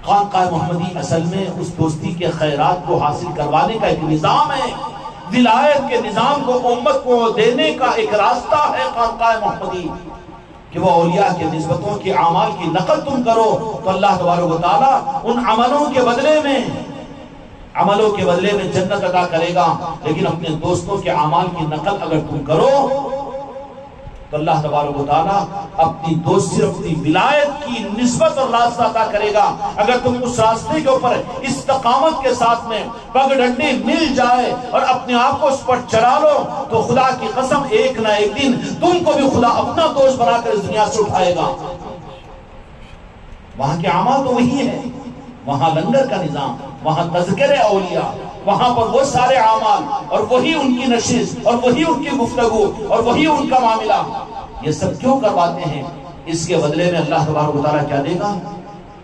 خانقاہ محمدی اصل میں اس دوستی کے خیرات کو حاصل کروانے کا ایک نظام ہے ولایت کے نظام کو امت کو دینے کا ایک راستہ ہے خانقاہ محمدی کہ وہ اولیاء کے نسبتوں کی اعمال کی نقل تم کرو تو اللہ تبارک و تعالیٰ ان عملوں کے بدلے میں جنت عطا کرے گا. لیکن اپنے دوستوں کے اعمال کی نقل اگر تم کرو تو اللہ تبارک و تعالیٰ اپنی دوست صرف اپنی ولایت کی نسبت اور راستہ عطا کرے گا. اگر تم اس راستے کے اوپر استقامت کے ساتھ میں پگ ڈنڈی مل جائے اور اپنے آپ کو اس پر چلا لو تو خدا کی قسم ایک نہ ایک دن تم کو بھی خدا اپنا دوست بنا کر اس دنیا سے اٹھائے گا. وہاں کے اعمال تو وہی ہے، وہاں لنگر کا نظام، وہاں تذکر اولیاء، وہاں پر وہ سارے اعمال اور وہی ان کی نشست اور وہی ان کی گفتگو اور وہی ان کا معاملہ. یہ سب کیوں کرواتے ہیں؟ اس کے بدلے میں اللہ تبارک و تعالیٰ کیا دے گا؟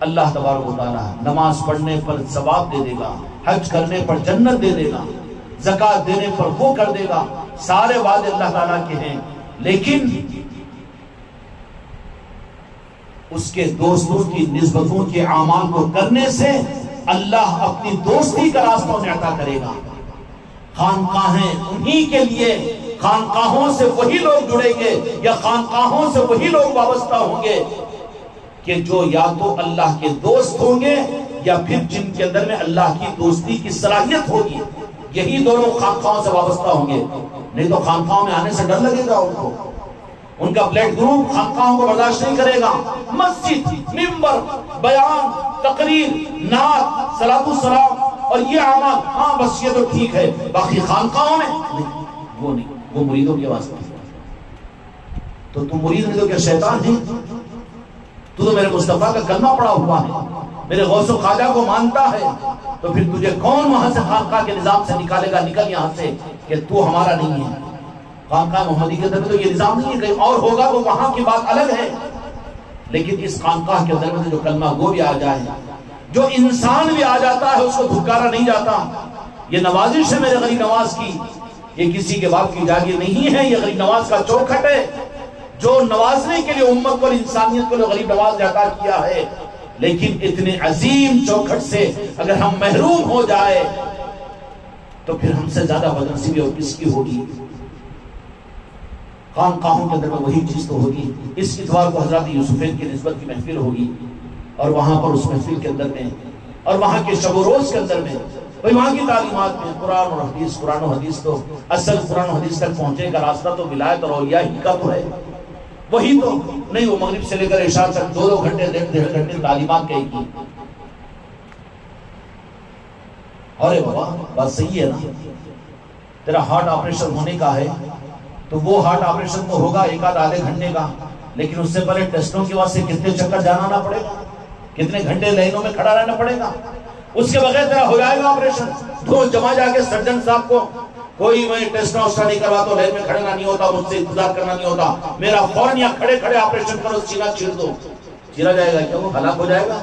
اللہ تبارک و تعالیٰ نماز پڑھنے پر ثواب دے دے گا، حج کرنے پر جنت دے دے گا، زکوٰۃ دینے پر وہ کر دے گا. سارے وعدے اللہ تعالیٰ کے ہیں، لیکن اس کے دوستوں کی نسبتوں کے اعمال کو کرنے سے اللہ اپنی دوستی کا راستہ انہیں عطا کرے گا. خانقاہیں انہی کے لیے، خانقاہوں سے وہی لوگ جڑیں گے یا خانقاہوں سے وہی لوگ وابستہ ہوں گے کہ جو یا تو اللہ کے دوست ہوں گے یا پھر جن کے اندر میں اللہ کی دوستی کی صلاحیت ہوگی. یہی دونوں خانقاہوں سے وابستہ ہوں گے. نہیں تو خانقاہوں میں آنے سے ڈر لگے گا ان کو، ان کا بلڈ گروپ خانقاہوں کو برداشت نہیں کرے گا. مسجد، منبر، بیان، تقریر، نعت، صلاۃ السلام اور یہ اعمال، ہاں بس یہ تو ٹھیک ہے، باقی خانقاہوں میں نہیں، وہ مریدوں کے واسطے. تو تم مرید نہیں تو کیا شیطان ہے؟ تو میرے مصطفیٰ کا کلمہ پڑا ہوا ہے، میرے غوث و خواجہ کو مانتا ہے، تو پھر تجھے کون وہاں سے خانقاہ کے نظام سے نکالے گا؟ نکل یہاں سے کہ تو ہمارا نہیں ہے. خانقاہ محمدی کے اندر میں تو یہ نظام نہیں ہے، کہیں اور ہوگا تو وہاں کی بات الگ ہے. لیکن اس خانقاہ کے اندر میں جو کلمہ گو بھی آ جائے، جو انسان بھی آ جاتا ہے، اس کو دھکارا نہیں جاتا. یہ نوازش ہے میرے غریب نواز کی، یہ کسی کے باپ کی جاگیر نہیں ہے، یہ غریب نواز کا چوکھٹ ہے جو نوازنے کے لیے امت کو اور انسانیت کو غریب نواز نے عطا کیا ہے. لیکن اتنے عظیم چوکھٹ سے اگر ہم محروم ہو جائے تو پھر ہم سے زیادہ بدنصیبی اور کس کی ہوگی؟ خانقاہوں کے اندر میں وہی چیز تو ہوگی. اس اتوار کو حضرت یوسفین کی نسبت کی محفل ہوگی اور وہاں پر اس محفل کے اندر میں اور وہاں کے شب و روز کے اندر میں وہاں کی تعلیمات میں قرآن و حدیث تو اصل قرآن و حدیث تک پہنچنے کا راستہ تو ولایت اور اولیاء ہی کا تو ہے. وہی تو نہیں، وہ مغرب سے لے کر عشاء تک 2 گھنٹے 1.5 گھنٹے تعلیمات کہیں کی. ارے بابا بات صحیح ہے نا، تیرا ہارٹ آپریشن ہونے کا ہے تو وہ ہارٹ آپریشن تو ہوگا 1-8 گھنٹے کا، لیکن اس سے پہلے ٹیسٹوں کے واسطے کتنے چکر جانا نہ پڑے گا، کتنے گھنٹے لائنوں میں کھڑا رہنا پڑے گا. اس کے بغیر تیرا ہو جائے گا آپریشن. تو جمع جا کے سرجن صاحب کو کوئی میں ٹیسٹ نہیں کروا تو لائن میں کھڑنا نہیں ہوتا، مجھ سے انتظار کرنا نہیں ہوتا، میرا فوراً یا کھڑے کھڑے آپریشن کرو، سینہ چیر دو. چیرا جائے گا کیا؟ وہ ہلاک ہو جائے گا.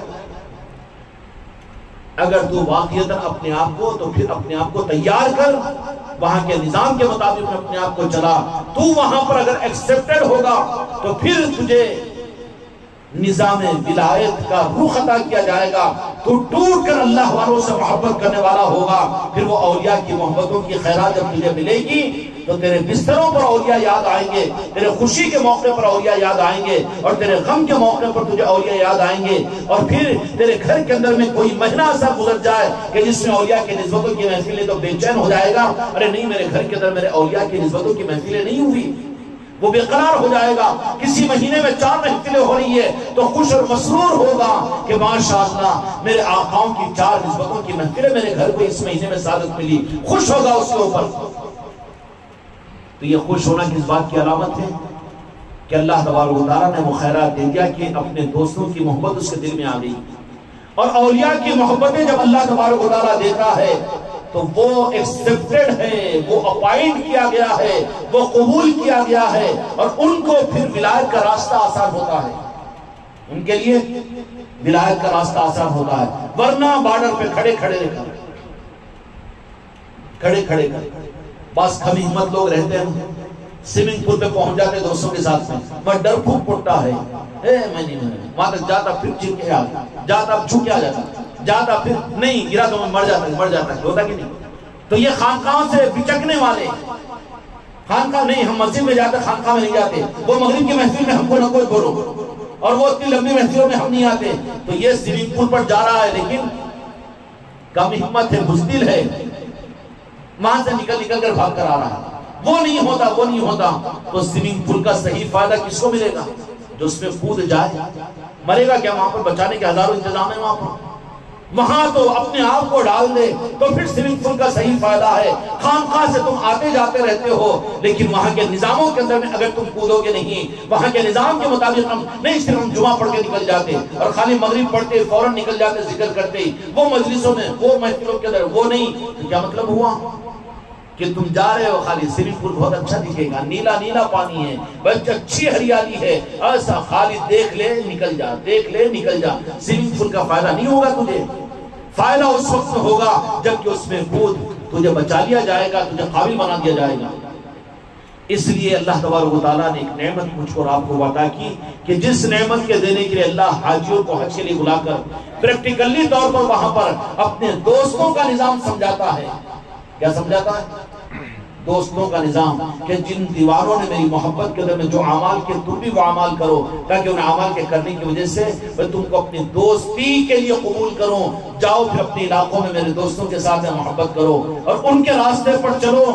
اگر تو واقعیت اپنے آپ کو تو پھر اپنے آپ کو تیار کر، وہاں کے نظام کے مطابق اپنے آپ کو چلا. تو وہاں پر اگر ایکسپٹڈ ہوگا تو پھر تجھے نظام ولایت کا رخ عطا کیا جائے گا. تو ٹوٹ کر اللہ والوں سے محبت کرنے والا ہوگا. پھر وہ اولیاء کی محبتوں کی خیرات جب تجھے ملے گی تو تیرے بستروں پر اولیاء یاد آئیں گے، تیرے خوشی کے موقع پر اولیاء یاد آئیں گے، اور تیرے غم کے موقع پر تجھے اولیاء یاد آئیں گے. اور پھر تیرے گھر کے اندر میں کوئی مہینہ ایسا گزر جائے کہ جس میں اولیاء کی نسبتوں کی محفلیں تو بے چین ہو جائے گا. ارے نہیں، میرے گھر کے اندر میرے اولیاء کی نسبتوں کی محفلیں نہیں ہوئی. وہ بے قرار ہو جائے گا. کسی مہینے میں 4 محفلیں ہو رہی ہے تو خوش اور مسرور ہوگا کہ ماشاءاللہ میرے آقاؤں کی 4 نسبتوں کی محفلیں میرے گھر کو اس مہینے میں سعادت ملی. خوش ہوگا اس کے اوپر. تو یہ خوش ہونا کس بات کی علامت ہے؟ کہ اللہ تبارک و تعالیٰ نے وہ خیرات دے دیا کہ اپنے دوستوں کی محبت اس کے دل میں آ گئی. اور اولیاء کی محبتیں جب اللہ تبارک و تعالیٰ دیتا ہے تو وہ ایکسپٹڈ ہے، وہ اپائنٹ کیا گیا ہے، وہ قبول کیا گیا ہے، اور ان کو پھر ولایت کا راستہ آسان ہوتا ہے. ان کے لیے ولایت کا راستہ آسان ہوتا ہے. ورنہ بارڈر پہ کھڑے کر بس کم ہمت لوگ رہتے ہیں، سوئمنگ پول پہ پہنچ جاتے دوستوں کے ساتھ میں، وہ ڈر پھوک پٹتا ہے، میں نہیں وہاں تک جاتا، پھر چل کے جاتا، اب جھک کے آ جاتا، جاتا پھر نہیں گرا تو میں مر جاتا. ہوتا کہ نہیں؟ تو یہ خانقاہوں سے بچکنے والے، خانقاہ نہیں، ہم مسجد میں جاتے خانقاہ میں نہیں جاتے، وہ مغرب کی محفل میں ہم کو نہ کوئی بولو، اور وہ اتنی لمبی محفلوں میں ہم نہیں آتے. تو یہ سوئمنگ پول پر جا رہا ہے لیکن کم ہمت ہے، بزدل ہے، وہاں سے نکل کر بھاگ کر آ رہا ہے. وہ نہیں ہوتا. تو سوئمنگ پول کا صحیح فائدہ کس کو ملے گا؟ جو اس میں کود جائے. مرے گا کیا؟ وہاں پر بچانے کے ہزاروں انتظام ہیں وہاں تو اپنے آپ کو ڈال دے. تو پھر سوئمنگ پول کا صحیح فائدہ ہے. خانقاہ سے تم آتے جاتے رہتے ہو لیکن وہاں کے نظاموں کے اندر میں اگر تم کودو گے نہیں، وہاں کے نظام کے مطابق ہم نہیں، صرف ہم جمعہ پڑھ کے نکل جاتے اور خالی مغرب پڑھتے فوراً نکل جاتے ذکر کرتے، وہ مجلسوں میں وہ محفلوں کے اندر وہ نہیں، تو کیا مطلب ہوا کہ تم جا رہے ہو خالی سوئمنگ پول بہت اچھا دکھے گا، نیلا نیلا پانی ہے، بہت اچھی ہریالی ہے، ایسا خالی دیکھ لے نکل جا، دیکھ لے نکل جا. سوئمنگ پول کا فائدہ نہیں ہوگا تجھے. فائدہ اس وقت میں ہوگا جب کہ اس میں کود تجھے بچا لیا جائے گا، تجھے قابل بنا دیا جائے گا. اس لیے اللہ تبارک و تعالیٰ نے ایک نعمت مجھ کو اور آپ کو عطا کی کہ جس نعمت کے دینے کے لیے اللہ حاجیوں کو حج کے لیے بلا کر پریکٹیکلی طور پر وہاں پر اپنے دوستوں کا نظام سمجھاتا ہے. کیا سمجھاتا ہے؟ دوستوں کا نظام، کہ جن دیواروں نے میری محبت کے اندر میں جو اعمال کے تم بھی وہ اعمال کرو، تاکہ ان اعمال کے کرنے کی وجہ سے میں تم کو اپنی دوستی کے لیے قبول کروں. جاؤ پھر اپنے علاقوں میں میرے دوستوں کے ساتھ محبت کرو اور ان کے راستے پر چلو.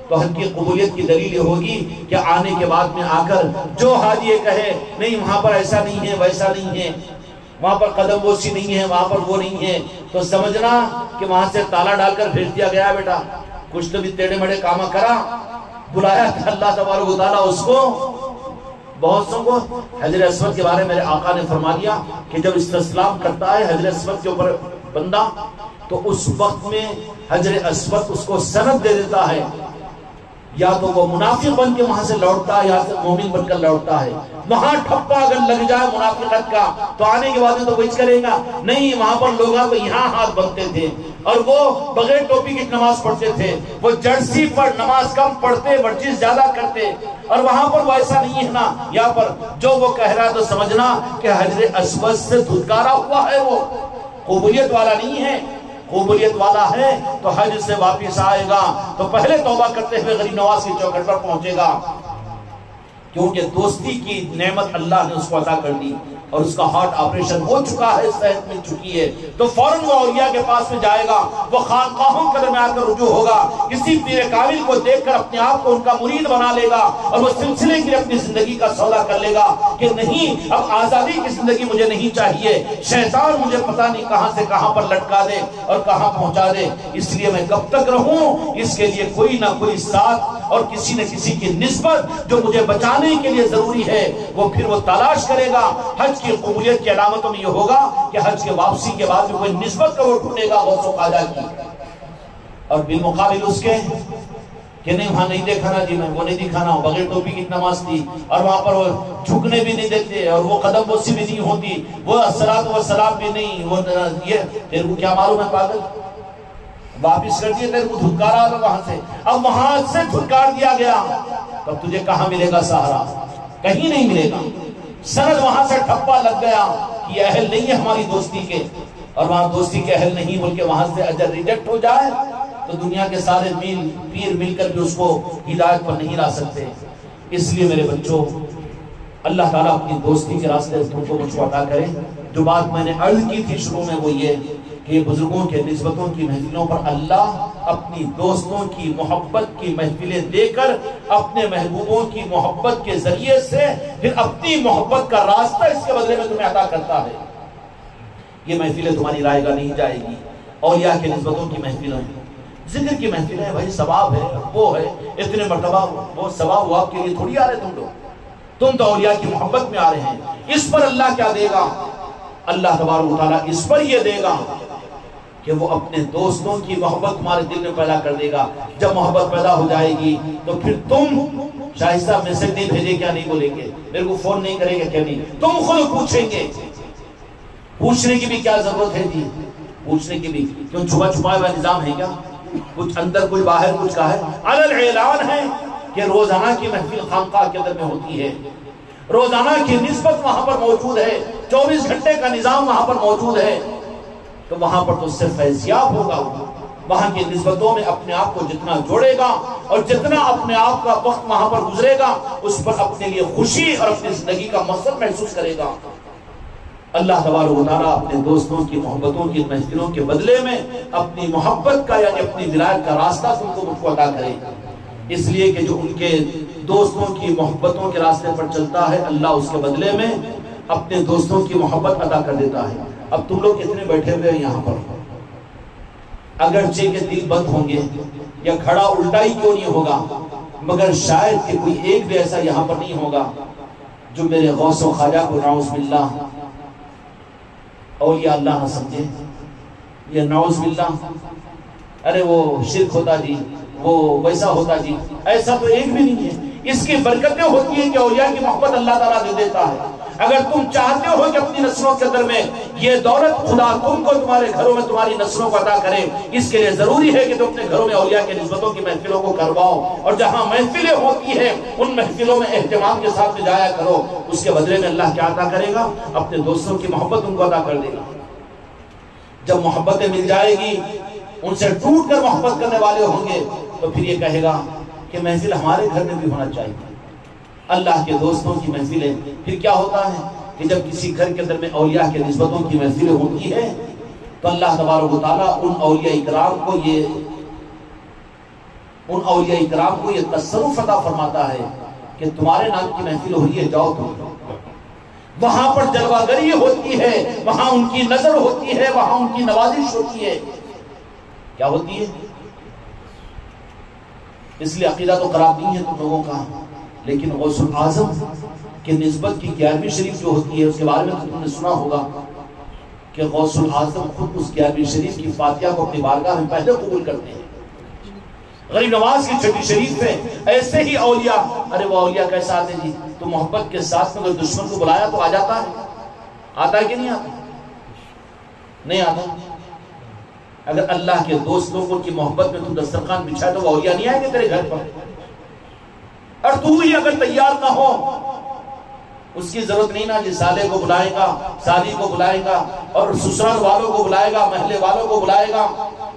تو حج کی قبولیت کی دلیل یہ ہوگی کہ آنے کے بعد میں آ کر جو حاجی یہ کہے نہیں وہاں پر ایسا نہیں ہے، ویسا نہیں ہے، وہاں پر قدم بوسی نہیں ہے، وہاں پر وہ نہیں ہے، تو سمجھنا کہ وہاں سے تالا ڈال کر بھیج دیا گیا. بیٹا کچھ تو بھی ٹیڑے مڑے کاما کرا، بلایا تھا اللہ تبارک و تعالیٰ اس کو. بہت سو کو حجر اسود کے بارے میں میرے آقا نے فرما دیا کہ جب استسلام کرتا ہے حجر اسود کے اوپر بندہ، تو اس وقت میں حجر اسود اس کو سند دے دیتا ہے، یا تو وہ منافق بن کے وہاں سے لوٹتا ہے یا سے مومن بن کر لوٹتا ہے. وہاں ٹھپا اگر لگ جائے منافقت کا تو آنے کے بعد میں تو وہی کرے گا نہیں. وہاں پر لوگوں کو یہاں ہاتھ بنتے تھے اور وہ بغیر ٹوپی کی نماز پڑھتے تھے، وہ جرسی پر نماز کم پڑھتے، ورزش زیادہ کرتے. اور وہاں پر وہ ایسا نہیں ہے نا، یہاں پر جو وہ کہہ رہا ہے تو سمجھنا کہ حجر اسود سے دھتکارا ہوا ہے، وہ قبولیت والا نہیں ہے. قبولیت والا ہے تو حج سے واپس آئے گا تو پہلے توبہ کرتے ہوئے غریب نواز کی چوکھٹ پر پہنچے گا، کیونکہ دوستی کی نعمت اللہ نے اس کو عطا کر دی اور اس کا ہارٹ آپریشن ہو چکا ہے، صحت مل چکی ہے. تو فوراً وہ اولیاء کے پاس میں جائے گا، وہ خانقاہوں کے درمیان آ کر رجوع ہوگا، کسی پیر کامل کو دیکھ کر اپنے آپ کو ان کا مرید بنا لے گا اور وہ سلسلے کے لیے اپنی زندگی کا سودا کر لے گا کہ نہیں اب آزادی کی زندگی مجھے نہیں چاہیے، شیطان مجھے پتہ نہیں کہاں سے کہاں پر لٹکا دے اور کہاں پہنچا دے، اس لیے میں کب تک رہوں. اس کے لیے کوئی نہ کوئی ساتھ اور کسی نہ کسی کی نسبت جو مجھے بچانے کے لیے ضروری ہے وہ پھر وہ تلاش کرے گا. حج کی قبولیت کی علامتوں میں یہ ہوگا کہ حج کے واپسی کے بعد میں کوئی نسبت کا وہ ڈھونڈے گا غوث و خواجہ کی، اور بالمقابل اس کے کہ نہیں وہاں نہیں دیکھا نا جی، میں وہ نہیں دکھانا، بغیر ٹوپی کی نماز تھی اور وہاں پر وہ جھکنے بھی نہیں دیتے اور وہ قدم بوسی بھی نہیں ہوتی، وہ الصلاۃ والسلام بھی نہیں. وہ یہ تیرے کو کیا معلوم ہے پاگل، واپس کر دیے، تیرے کو دھتکارا تھا وہاں سے، اب وہاں سے دھتکار دیا گیا، تب تجھے کہاں ملے گا سہارا؟ کہیں نہیں ملے گا. سند وہاں سے ٹھپا لگ گیا کہ یہ اہل نہیں ہے ہماری دوستی کے، اور وہاں دوستی کے اہل نہیں بلکہ وہاں سے اجر ریجیکٹ ہو جائے تو دنیا کے سارے پیر مل کر بھی اس کو ہدایت پر نہیں لا سکتے. اس لیے میرے بچوں اللہ تعالیٰ اپنی دوستی کے راستے تم کو مجھ کو عطا کرے. جو بات میں نے عرض کی تھی شروع میں وہ یہ کہ بزرگوں کے نسبتوں کی محفلوں پر اللہ اپنی دوستوں کی محبت کی محفلیں دے کر اپنے محبوبوں کی محبت کے ذریعے سے پھر اپنی محبت کا راستہ اس کے بدلے میں تمہیں عطا کرتا ہے. یہ محفلیں تمہاری رائے گاہ نہیں جائے گی. اولیاء کے نسبتوں کی محفلیں ہیں، ذکر کی محفلیں ہیں، بھائی ثواب ہے، وہ ہے اتنے مرتبہ وہ ثواب وہ آپ کے لیے تھوڑی آ رہے تم لوگ، تم تو اولیاء کی محبت میں آ رہے ہیں. اس پر اللہ کیا دے گا؟ اللہ تبارک و تعالیٰ اس پر یہ دے گا کہ وہ اپنے دوستوں کی محبت تمہارے دل میں پیدا کر دے گا. جب محبت پیدا ہو جائے گی تو پھر تم شاہد صاحب میسج نہیں بھیجے کیا نہیں بولیں گے، میرے کو فون نہیں کرے گا کیا نہیں، تم خود پوچھیں گے. پوچھنے کی بھی کیا ضرورت ہے جی، پوچھنے کی بھی کیوں چھپا چھپا ہوا نظام ہے کیا؟ کچھ اندر کوئی باہر کچھ کا ہے. علی اعلان ہے کہ روزانہ کی محفل خانقاہ کے اندر میں ہوتی ہے، روزانہ کی نسبت وہاں پر موجود ہے، 24 گھنٹے کا نظام وہاں پر موجود ہے. تو وہاں پر تو صرف فیضیاب ہوگا، وہاں کی نسبتوں میں اپنے آپ کو جتنا جوڑے گا اور جتنا اپنے آپ کا وقت وہاں پر گزرے گا اس پر اپنے لیے خوشی اور اپنی زندگی کا مقصد محسوس کرے گا۔ اللہ تبارک و تعالیٰ اپنے دوستوں کی محبتوں کی محفلوں کے بدلے میں اپنی محبت کا یعنی اپنی ولایت کا راستہ تم کو مجھ کو عطا کرے، اس لیے کہ جو ان کے دوستوں کی محبتوں کے راستے پر چلتا ہے اللہ اس کے بدلے میں اپنے دوستوں کی محبت عطا کر دیتا ہے۔ اب تم لوگ کتنے بیٹھے ہوئے ہیں یہاں پر، اگرچہ کے دل بند ہوں گے یا کھڑا الٹا ہی کیوں نہیں ہوگا، مگر شاید کہ کوئی ایک بھی ایسا یہاں پر نہیں ہوگا جو میرے غوث و خواجہ کو نعوذ باللہ اولیاء اللہ نہ سمجھے، یہ نعوذ باللہ ارے وہ شرک ہوتا جی، وہ ویسا ہوتا جی، ایسا تو ایک بھی نہیں ہے۔ اس کی برکتیں ہوتی ہیں کہ اولیاء کی محبت اللہ تعالیٰ دے دیتا ہے۔ اگر تم چاہتے ہو کہ اپنی نسلوں کے اندر میں یہ دولت خدا تم کو تمہارے گھروں میں تمہاری نسلوں کو عطا کرے، اس کے لیے ضروری ہے کہ تم اپنے گھروں میں اولیاء کے نسبتوں کی محفلوں کو کرواؤ، اور جہاں محفلیں ہوتی ہیں ان محفلوں میں اہتمام کے ساتھ جایا کرو۔ اس کے بدلے میں اللہ کیا عطا کرے گا؟ اپنے دوستوں کی محبت ان کو عطا کر دے گا۔ جب محبتیں مل جائے گی، ان سے ٹوٹ کر محبت کرنے والے ہوں گے تو پھر یہ کہے گا کہ محفل ہمارے گھر میں بھی ہونا چاہیے۔ اللہ کے دوستوں کی محفلیں، پھر کیا ہوتا ہے کہ جب کسی گھر کے اندر میں اولیاء کے نسبتوں کی محفلیں ہوتی ہے تو اللہ تبارک و تعالیٰ ان اولیاء اکرام کو یہ تصرف عطا فرماتا ہے کہ تمہارے نام کی محفل ہو رہی ہے، جاؤ تم، وہاں پر جلوہ گری ہوتی ہے، وہاں ان کی نظر ہوتی ہے، وہاں ان کی نوازش ہوتی ہے۔ کیا ہوتی ہے؟ اس لیے عقیدہ تو خراب نہیں ہے تم لوگوں کا، لیکن غوث اعظم کے نسبت کی 11ویں شریف جو ہوتی ہے اس کے بارے میں تو تم نے سنا ہوگا کہ غوث اعظم خود اس 11ویں شریف کی فاتحہ کو اپنی بارگاہ میں پہلے قبول کرتے ہیں۔ غریب نواز کی 6 شریف ہے، ایسے ہی اولیاء، ارے وہ اولیاء کیسا آتے جی؟ تو محبت کے ساتھ میں اگر دشمن کو بلایا تو آ جاتا ہے، آتا ہے کہ نہیں آتا؟ نہیں آتا۔ اگر اللہ کے دوستوں کو کی محبت میں تم دسترخوان بچھائے تو وہ اولیاء نہیں آئیں گے تیرے گھر پر؟ اور تو ہی اگر تیار نہ ہو، اس کی ضرورت نہیں نا جی، سالے کو بلائے گا، سالی کو بلائے گا، اور سسرال والوں کو بلائے گا، محلے والوں کو بلائے گا،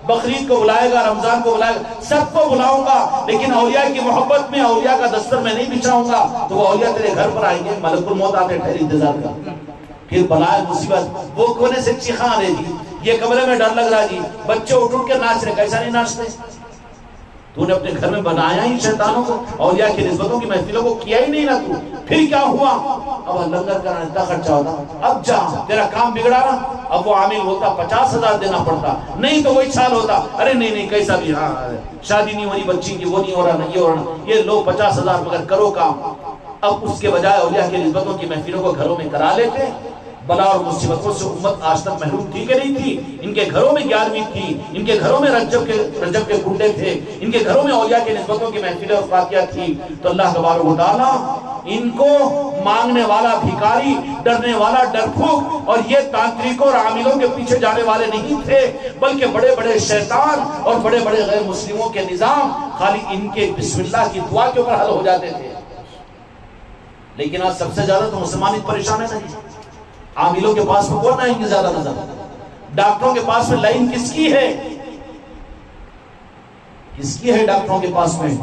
بقرعید کو بلائے گا، رمضان کو بلائے گا، سب کو بلاؤں گا، لیکن اولیاء کی محبت میں اولیاء کا دستر میں نہیں بچھاؤں گا تو وہ اولیاء تیرے گھر پر آئیں گے۔ ملک الموت آتے ٹھہر انتظار کر، پھر بلائے مصیبت، وہ کونے سے چیخاں رہے جی، یہ کمرے میں ڈر لگ رہا جی، بچے اٹھ کے ناچ رہے، کیسا نہیں ناچتے؟ تو نے اپنے گھر میں بنایا ہی شیطانوں کو، اولیاء کی نسبتوں کی محفلوں کو کیا ہی نہیں نا تو، پھر کیا ہوا؟ اب لنگر کرنا اتنا خرچہ ہوتا، اب جا تیرا کام بگڑا نا، اب وہ عامل ہوتا 50,000 دینا پڑتا، نہیں تو وہی چھال ہوتا، ارے نہیں کیسا بھی، ہاں شادی نہیں ہو رہی بچی کی، وہ نہیں ہو رہا، یہ ہو رہا، یہ لو 50,000 مگر کرو کام۔ اب اس کے بجائے اولیاء کی نسبتوں کی محفلوں کو گھروں میں کرا لیتے۔ بلا اور مصیبتوں سے امت آج تک محروم تھی کہ نہیں تھی؟ ان کے گھروں میں 11ویں تھی، ان کے گھروں میں رجب کے کنڈے تھے، ان کے گھروں میں اولیاء کی نسبتوں کی محفلیں اور فاتحہ تھی۔ تو اللہ تبارک و تعالیٰ ان کو مانگنے والا بھیکاری، ڈرنے والا ڈرپھوک اور یہ تانترکوں اور عاملوں کے پیچھے جانے والے نہیں تھے، بلکہ بڑے بڑے شیطان اور بڑے بڑے غیر مسلموں کے نظام خالی ان کے بسم اللہ کی دعا کے اوپر حل ہو جاتے تھے۔ لیکن آج سب سے زیادہ تو مسلمان پریشان ہے نہیں، عاملوں کے پاس میں کون آئیں گے زیادہ نظر، ڈاکٹروں کے پاس میں لائن کس کی ہے؟ کس کی ہے ڈاکٹروں کے پاس میں؟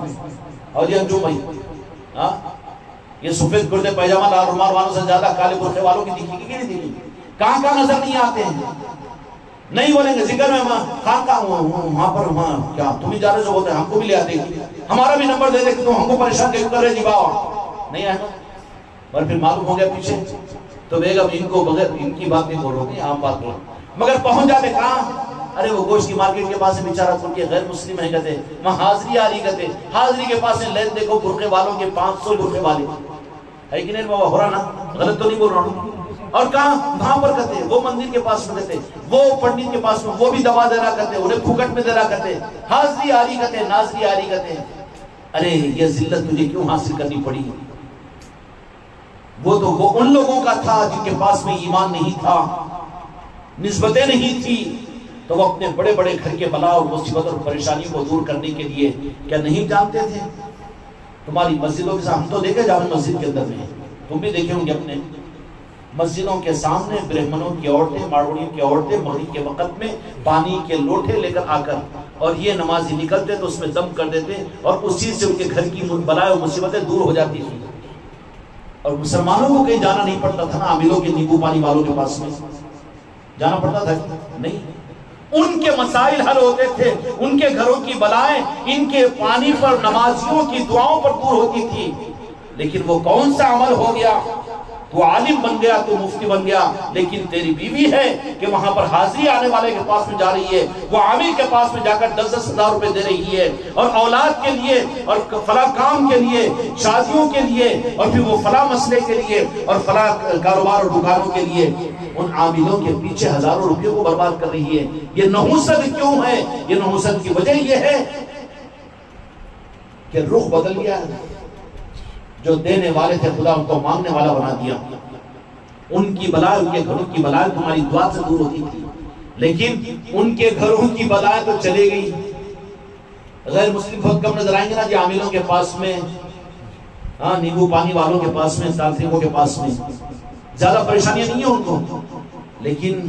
اور یہ انجم بھائی، یہ سفید کرتے پیجامہ لال رومال والوں سے زیادہ کالے برقعے والوں کی دکھے گی کہ نہیں دکھے گی؟ کہاں نظر نہیں آتے ہیں؟ نہیں بولیں گے ذکر میں کہاں وہاں پر کیا تم ہی جا رہے جو بولتے ہیں ہم کو بھی لے آتے گی، ہمارا بھی نمبر دے دے کہ تم ہم کو پریشان کیوں کر رہے جی باوا، نہیں آئے اور پھر معلوم ہو گیا پیچھے تو بیگم ان کو بغیر ان کی بات نہیں بولو گی، عام بات بولو، مگر پہنچ جاتے کہاں؟ ارے وہ گوشت کی مارکیٹ کے پاس سے بیچارہ کھل کے غیر مسلم ہے کہتے، وہاں حاضری آ رہی کہتے، حاضری کے پاس سے لین دیکھو برقعے والوں کے 500 برقعے والے ہے کہ نہیں بابا، ہو رہا نا، غلط تو نہیں بول رہا ہوں؟ اور کہاں؟ وہاں پر کہتے، وہ مندر کے پاس میں کہتے، وہ پنڈت کے پاس میں، وہ بھی دوا دے رہا کہتے، انہیں پھوکٹ میں دے رہا کہتے، حاضری آ رہی کہتے، ناظری آ رہی کہتے۔ ارے یہ ذلت تجھے کیوں حاصل کرنی پڑی؟ وہ تو وہ ان لوگوں کا تھا جن کے پاس میں ایمان نہیں تھا، نسبتیں نہیں تھی، تو وہ اپنے بڑے بڑے گھر کے بلا اور مصیبت اور پریشانی کو دور کرنے کے لیے کیا نہیں جانتے تھے؟ تمہاری مسجدوں کے ساتھ ہم تو دیکھے جامع مسجد کے اندر میں، تم بھی دیکھے ہوں گے اپنے مسجدوں کے سامنے برہمنوں کی عورتیں، ماروڑیوں کی عورتیں مغرب کے وقت میں پانی کے لوٹے لے کر آ کر اور یہ نمازی نکلتے تو اس میں دم کر دیتے اور اس چیز سے ان کے گھر کی بلائیں اور مصیبتیں دور ہو جاتی تھیں. اور مسلمانوں کو کہیں جانا نہیں پڑتا تھا نا عاملوں کے نیبو پانی والوں کے پاس میں جانا پڑتا تھا نہیں. ان کے مسائل حل ہوتے تھے, ان کے گھروں کی بلائیں ان کے پانی پر, نمازیوں کی دعاؤں پر دور ہوتی تھی. لیکن وہ کون سا عمل ہو گیا؟ تو عالم بن گیا, تو مفتی بن گیا, لیکن تیری بیوی ہے کہ وہاں پر حاضری آنے والے کے پاس میں جا رہی ہے, وہ عامل کے پاس میں جا کر 10-10 ہزار روپے دے رہی ہے, اور اولاد کے لیے اور فلاں کام کے لیے, شادیوں کے لیے, اور پھر وہ فلاں مسئلے کے لیے اور فلاں کاروبار اور دکانوں کے لیے ان عاملوں کے پیچھے ہزاروں روپیوں کو برباد کر رہی ہے. یہ نحوست کیوں ہے؟ یہ نحوست کی وجہ یہ ہے کہ رخ بدل گیا ہے. جو دینے والے تھے خدا ان کو مانگنے والا بنا دیا. ان کی بلائیں, ان کے گھروں کی بلائیں تمہاری دعا سے دور ہوتی تھی, لیکن ان کے گھروں کی بلائیں تو چلے گئی. غیر مسلم بہت کم نظر آئیں گے نا جی عاملوں کے پاس میں, ہاں نیبو پانی والوں کے پاس میں, تانترکوں کے پاس میں زیادہ پریشانیاں نہیں ہیں ان کو, لیکن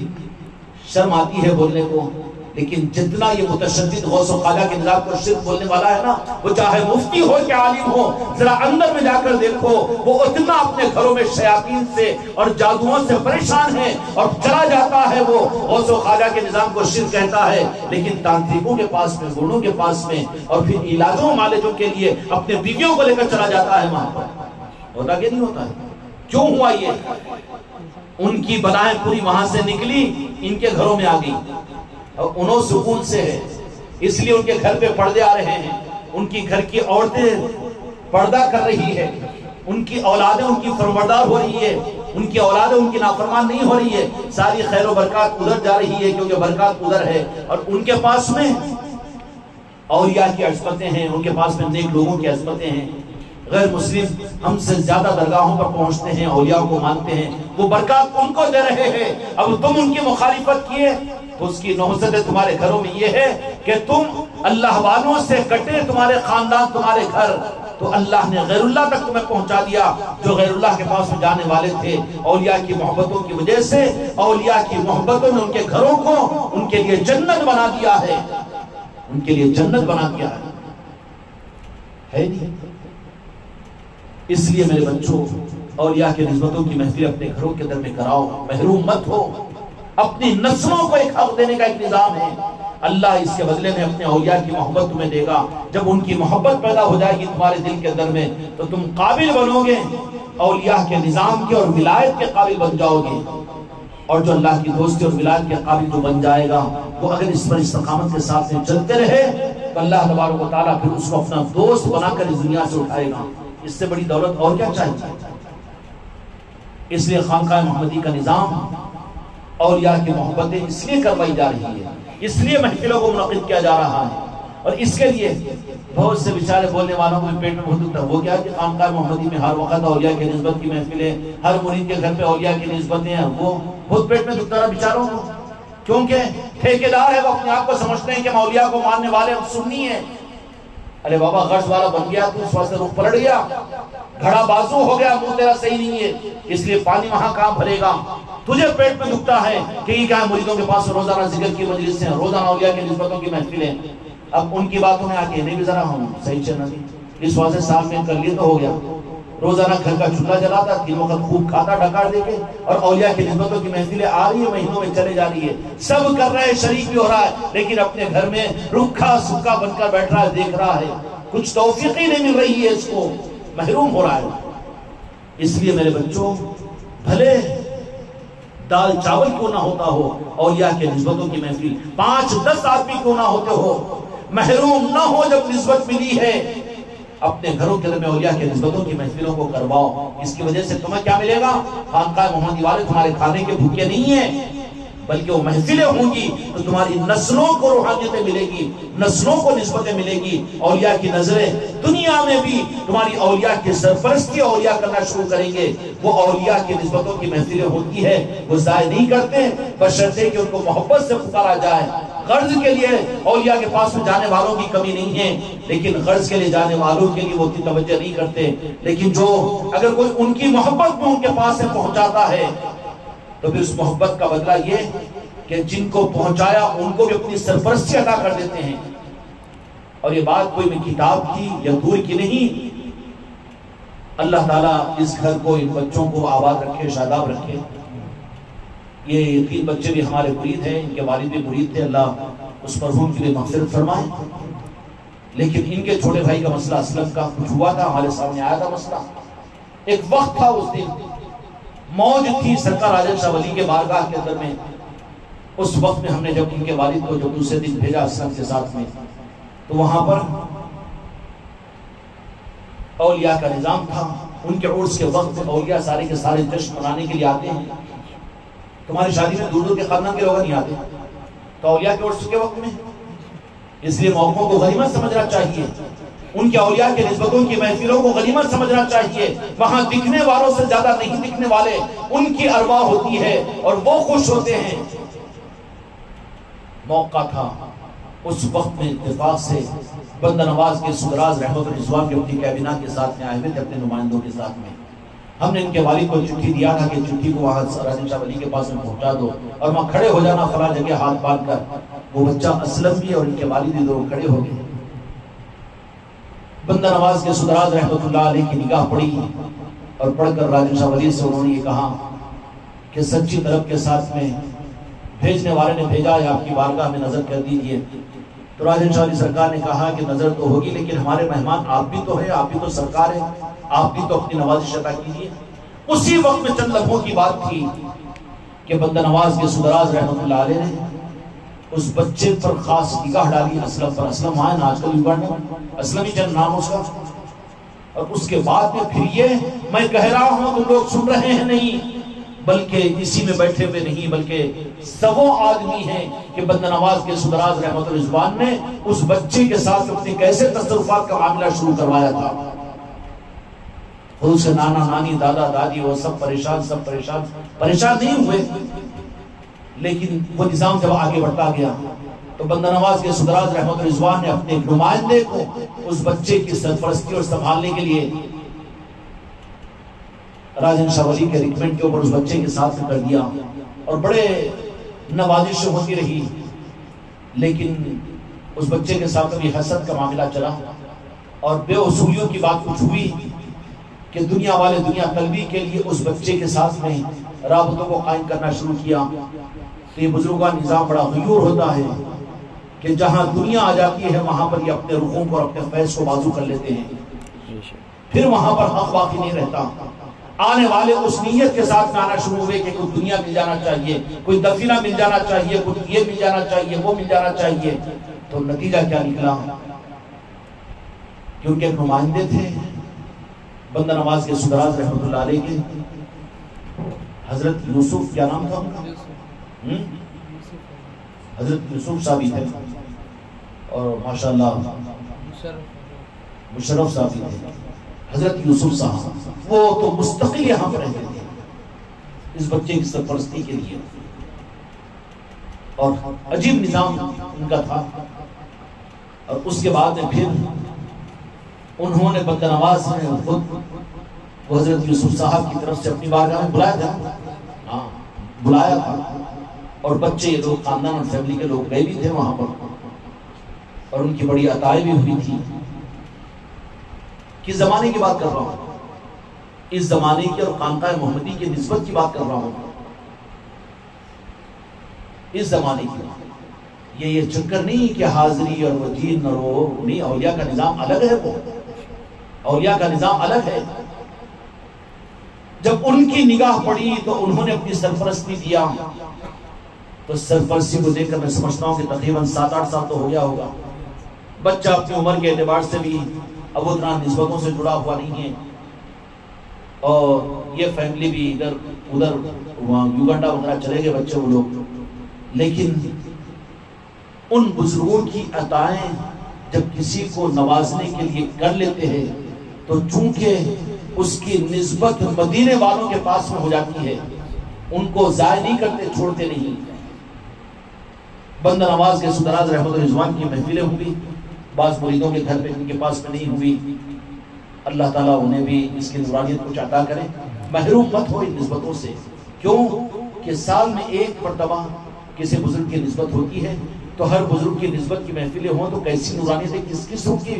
شرم آتی ہے بولنے کو. لیکن جتنا یہ متشدد غوث و خواجہ کے نظام کو شرک بولنے والا ہے نا, وہ چاہے مفتی ہو کہ عالم ہو, ذرا اندر میں جا کر دیکھو وہ اتنا اپنے گھروں میں شیاطین سے اور جادوؤں سے پریشان ہے, اور چلا جاتا ہے وہ غوث و خواجہ کے نظام کو شرک کہتا ہے, لیکن تانترکوں کے پاس میں, گنوں کے پاس میں, اور پھر علاجوں معالجوں کے لیے اپنے بیویوں کو لے کر چلا جاتا ہے وہاں پر. ہوتا کہ نہیں ہوتا ہے؟ کیوں ہوا یہ؟ ان کی بلائیں پوری وہاں سے نکلی, ان کے گھروں میں آ گئی, اور انہوں سکون سے ہے, اس لیے ان کے گھر پہ پردے آ رہے ہیں, ان کی گھر کی عورتیں پردہ کر رہی ہے, ان کی اولادیں ان کی فرمانبردار ہو رہی ہے, ان کی اولادیں ان کی نافرمان نہیں ہو رہی ہے, ساری خیر و برکات ادھر جا رہی ہے کیونکہ برکات ادھر ہے. اور ان کے پاس میں اولیاء کی عصمتیں ہیں, ان کے پاس میں نیک لوگوں کی عصمتیں ہیں. غیر مسلم ہم سے زیادہ درگاہوں پر پہنچتے ہیں, اولیاء کو مانتے ہیں, وہ برکات ان کو دے رہے ہیں. اب تم ان کی مخالفت کیے تو اس کی نحوست تمہارے گھروں میں یہ ہے کہ تم اللہ والوں سے کٹے, تمہارے خاندان, تمہارے گھر, تو اللہ نے غیر اللہ تک تمہیں پہنچا دیا. جو غیر اللہ کے پاس میں جانے والے تھے, اولیاء کی محبتوں کی وجہ سے, اولیاء کی محبتوں نے ان کے گھروں کو ان کے لیے جنت بنا دیا ہے, ان کے لیے جنت بنا دیا ہے نہیں. اس لیے میرے بچوں, اولیاء کے نسبتوں کی محفل اپنے گھروں کے اندر میں کراؤ, محروم مت ہو. اپنی نسلوں کو ایک حق دینے کا ایک نظام ہے. اللہ اس کے بدلے میں اپنے اولیاء کی محبت تمہیں دے گا. جب ان کی محبت پیدا ہو جائے گی تمہارے دل کے اندر میں, تو تم قابل بنو گے اولیاء کے نظام کے اور ولایت کے قابل بن جاؤ گے. اور جو اللہ کی دوستی اور ولایت کے قابل جو بن جائے گا, وہ اگر اس پر استقامت کے ساتھ میں چلتے رہے تو اللہ تبارک و تعالیٰ پھر اس کو اپنا دوست بنا کر اس دنیا سے اٹھائے گا. اس سے بڑی دولت اور کیا چاہیے؟ اس لیے خانقاہ محمدی کا نظام, اولیاء کی محبتیں اس لیے کروائی جا رہی ہے, اس لیے محفلوں کو منعقد کیا جا رہا ہے. اور اس کے لیے بہت سے بیچارے بولنے والوں کو پیٹ میں بہت دکھتا ہے. وہ کیا کہ خانقاہ محمدی میں ہر وقت اولیاء کی نسبت کی محفلیں, ہر مرید کے گھر پہ اولیاء کی نسبتیں ہیں, وہ بہت پیٹ میں دکھتا رہا بیچاروں کو, کیونکہ ٹھیکیدار ہے, وہ اپنے آپ کو سمجھتے ہیں کہ ہم اولیاء کو ماننے والے, ہم سنی ہیں. ارے بابا غرض والا بن گیا تو اس واسطے رخ پلٹ گیا, گھڑا بازو ہو گیا, منہ تیرا صحیح نہیں ہے, اس لیے پانی وہاں کہاں بھرے گا. تجھے پیٹ میں دکھتا ہے کہ یہ کیا ہے, مریدوں کے پاس روزانہ ذکر کی مجلس ہیں, روزانہ اولیاء کی نسبتوں کی محفلیں. اب ان کی باتوں میں آ کے نہیں بھی ذرا ہم صحیح چلنا نہیں, اس واسطے سال میں کر لیے تو ہو گیا. روزانہ گھر کا چولہا جلاتا, 3 وقت خوب کھاتا ڈکار دے کے, اور اولیاء کی نسبتوں کی محفلیں آ رہی ہے, مہینوں میں چلے جا رہی ہے, سب کر رہے ہیں, شریک بھی ہو رہا ہے, لیکن اپنے گھر میں رکھا سکھا بن کر بیٹھ رہا ہے, دیکھ رہا ہے, کچھ توفیق ہی نہیں مل رہی ہے, اس کو محروم ہو رہا ہے. اس لیے میرے بچوں, بھلے دال چاول کیوں نہ ہوتا ہو, اولیاء کے نسبتوں کی محفل 5-10 آدمی کیوں نہ ہوتے ہو, محروم نہ ہو. جب نسبت ملی ہے اپنے گھروں کے اندر میں اولیاء کے نسبتوں کی محفلوں کو کرواؤ. اس کی وجہ سے تمہیں کیا ملے گا؟ خانقاہ محمدی والے تمہارے کھانے کے بھوکے نہیں ہیں, بلکہ وہ محفلیں ہوں گی تو تمہاری نسلوں کو روحانیتیں ملے گی, نسلوں کو نسبتیں ملے گی. اولیاء کی نظریں دنیا میں بھی تمہاری اولیاء کی سرپرستی اولیاء کرنا شروع کریں گے. وہ اولیاء کی نسبتوں کی محفلیں ہوتی ہے, وہ ضائع نہیں کرتے, بشرطے کہ ان کو محبت سے پکارا جائے. غرض کے لیے اولیاء کے پاس میں جانے والوں کی کمی نہیں ہے, لیکن غرض کے لیے جانے والوں کے لیے وہ اتنی توجہ نہیں کرتے. لیکن جو اگر کوئی ان کی محبت میں ان کے پاس سے پہنچاتا ہے تو پھر اس محبت کا بدلہ یہ کہ جن کو پہنچایا ان کو بھی اپنی سرپرستی عطا کر دیتے ہیں. اور یہ بات کوئی میں کتاب کی یا دور کی نہیں، اللہ تعالیٰ اس گھر کو، ان بچوں کو آباد رکھے، شاداب رکھے۔ یہ 3 بچے بھی ہمارے مرید ہیں، ان کے والد بھی مرید تھے، اللہ اس مرحوم کے لیے مغفرت فرمائے۔ لیکن ان کے چھوٹے بھائی کا مسئلہ اسلم کا کچھ ہوا تھا، ہمارے سامنے آیا تھا مسئلہ۔ ایک وقت تھا، اس دن موج تھی سرکار راجن شاہ ولی کے بارگاہ کے اندر میں۔ اس وقت میں ہم نے جب ان کے والد کو جب دوسرے دن بھیجا اسلم کے ساتھ میں، تو وہاں پر اولیاء کا نظام تھا۔ ان کے عرس کے وقت میں اولیاء سارے کے سارے جشن منانے کے لیے آتے ہیں۔ تمہاری شادی میں دور دور کے خاندان کے لوگ نہیں آتے، تو اولیاء کے عرس کے وقت میں، اس لیے موقعوں کو غنیمت سمجھنا چاہیے، ان کے اولیاء کے نسبتوں کی محفلوں کو غنیمت سمجھنا چاہیے۔ وہاں دکھنے والوں سے زیادہ نہیں دکھنے والے ان کی ارواح ہوتی ہے اور وہ خوش ہوتے ہیں۔ موقع تھا، اس وقت میں اتفاق سے بندہ نواز کے سدراز رحمت الرضوان کے اپنی کابینہ کے ساتھ میں آئے ہوئے تھے، اپنے نمائندوں کے ساتھ میں۔ ہم نے ان کے والد کو چٹھی دیا تھا کہ چٹھی کو وہاں راجن شاہ ولی کے پاس میں پہنچا دو، اور وہاں کھڑے ہو جانا فلاں جگہ ہاتھ باندھ کر۔ وہ بچہ اسلم بھی اور ان کے والد بھی دونوں کھڑے ہو گئے۔ بندہ نواز کے سدراز رحمت اللہ علیہ کی نگاہ پڑی اور پڑھ کر راجن شاہ ولی سے انہوں نے یہ کہا کہ سچی طلب کے ساتھ میں بھیجنے والے نے بھیجا ہے، آپ کی بارگاہ میں نظر کر دیجئے۔ تو راجن شاہ علی سرکار نے کہا کہ نظر تو ہوگی، لیکن ہمارے مہمان آپ بھی تو ہیں، آپ بھی تو سرکار ہیں، آپ بھی تو اپنی نوازش عطا کیجیے۔ اسی وقت میں چند لمحوں کی بات تھی کہ بندہ نواز کے سدراز رحمت اللہ علیہ نے اس بچے پر خاص نگاہ ڈالی، اسلم پر۔ اسلم آئے نا آج کل یوگنڈا میں، اسلم ہی چند نام اس کا۔ اور اس کے بعد میں پھر یہ میں کہہ رہا ہوں، تم لوگ سن رہے ہیں نہیں، بلکہ اسی میں بیٹھے ہوئے نہیں، بلکہ سووں آدمی ہیں کہ بندہ نواز کے سدراز رحمت الرضوان نے اس بچے کے ساتھ اپنے کیسے تصرفات کا معاملہ شروع کروایا تھا۔ خود اس کے نانا نانی دادا دادی وہ سب پریشان نہیں ہوئے، لیکن وہ نظام جب آگے بڑھتا گیا تو بندہ نواز کے سدراز رحمت الرضوان نے اپنے ایک نمائندے کو اس بچے کی سرپرستی اور سنبھالنے کے لیے راجن شاہ ولی کے ریکمنڈ کے اوپر اس بچے کے ساتھ کر دیا، اور بڑے نوازش ہوتی رہی، لیکن اس بچے کے ساتھ ابھی حسد کا معاملہ چلا، اور بے اصولیوں کی بات کچھ ہوئی کہ دنیا والے دنیا طلبی کے لیے اس بچے کے ساتھ میں رابطوں کو قائم کرنا شروع کیا۔ تو یہ بزرگوں کا نظام بڑا غیور ہوتا ہے کہ جہاں دنیا آ جاتی ہے وہاں پر یہ اپنے رخوں کو اور اپنے فیض کو بازو کر لیتے ہیں، پھر وہاں پر حق باقی نہیں رہتا۔ آنے والے اس نیت کے ساتھ میں آنا شروع ہوئے کہ کوئی دنیا مل جانا چاہیے، کوئی دفینہ مل جانا چاہیے، کوئی یہ مل جانا چاہیے، وہ مل جانا چاہیے۔ تو نتیجہ کیا نکلا؟ کیونکہ ایک نمائندے تھے بندہ نواز کے سدراز رحمت اللہ علیہ کے، حضرت یوسف، کیا نام تھا ان کا؟ حضرت یوسف صاحب تھے، اور ماشاءاللہ مشرف صاحب تھے، حضرت یوسف صاحب، وہ تو مستقل یہاں پر رہتے تھے اس بچے کی سرپرستی کے لیے، اور عجیب نظام ان کا تھا۔ اور اس کے بعد میں پھر انہوں نے بندہ نواز نے خود وہ حضرت یوسف صاحب کی طرف سے اپنی بارگاہ میں بلایا تھا، اور بچے یہ لوگ خاندان اور فیملی کے لوگ گئے بھی تھے وہاں پر، اور ان کی بڑی عطائیں بھی ہوئی تھی۔ کس زمانے کی بات کر رہا ہوں؟ اس زمانے کی اور خانقاہ محمدی کی نسبت کی بات کر رہا ہوں، اس زمانے کی۔ یہ چکر نہیں کہ حاضری اور وجین اور وہ نہیں، اولیاء کا نظام الگ ہے، وہ اولیاء کا نظام الگ ہے۔ جب ان کی نگاہ پڑی تو انہوں نے اپنی سرپرستی دیا، تو سرپرستی کو دیکھ کر میں سمجھتا ہوں کہ تقریباً 7-8 سال تو ہو گیا ہوگا۔ بچہ اپنی عمر کے اعتبار سے بھی اب اتنا نسبتوں سے جڑا ہوا نہیں ہے، اور یہ فیملی بھی ادھر ادھر وہاں یوگنڈا وغیرہ چلے گئے بچے وہ لوگ، لیکن ان بزرگوں کی عطائیں جب کسی کو نوازنے کے لیے کر لیتے ہیں تو چونکہ اس کی نسبت مدینے والوں کے پاس میں ہو جاتی ہے، ان کو ضائع نہیں کرتے، چھوڑتے نہیں۔ بندہ نواز کے سدراز رحمت الرضوان کی محفلیں ہوئی، بعض مریدوں کے گھر پہ ان کے پاس میں نہیں ہوئی، اللہ تعالیٰ انہیں بھی اس کی نورانیت کو عطا کرے۔ محروم مت ہو ان نسبتوں سے، کیوں کہ سال میں ایک مرتبہ کسی بزرگ کی نسبت ہوتی ہے، تو ہر بزرگ کی نسبت کی محفلیں ہوں تو کیسی نورانیت ہے، کس کس روح کی؟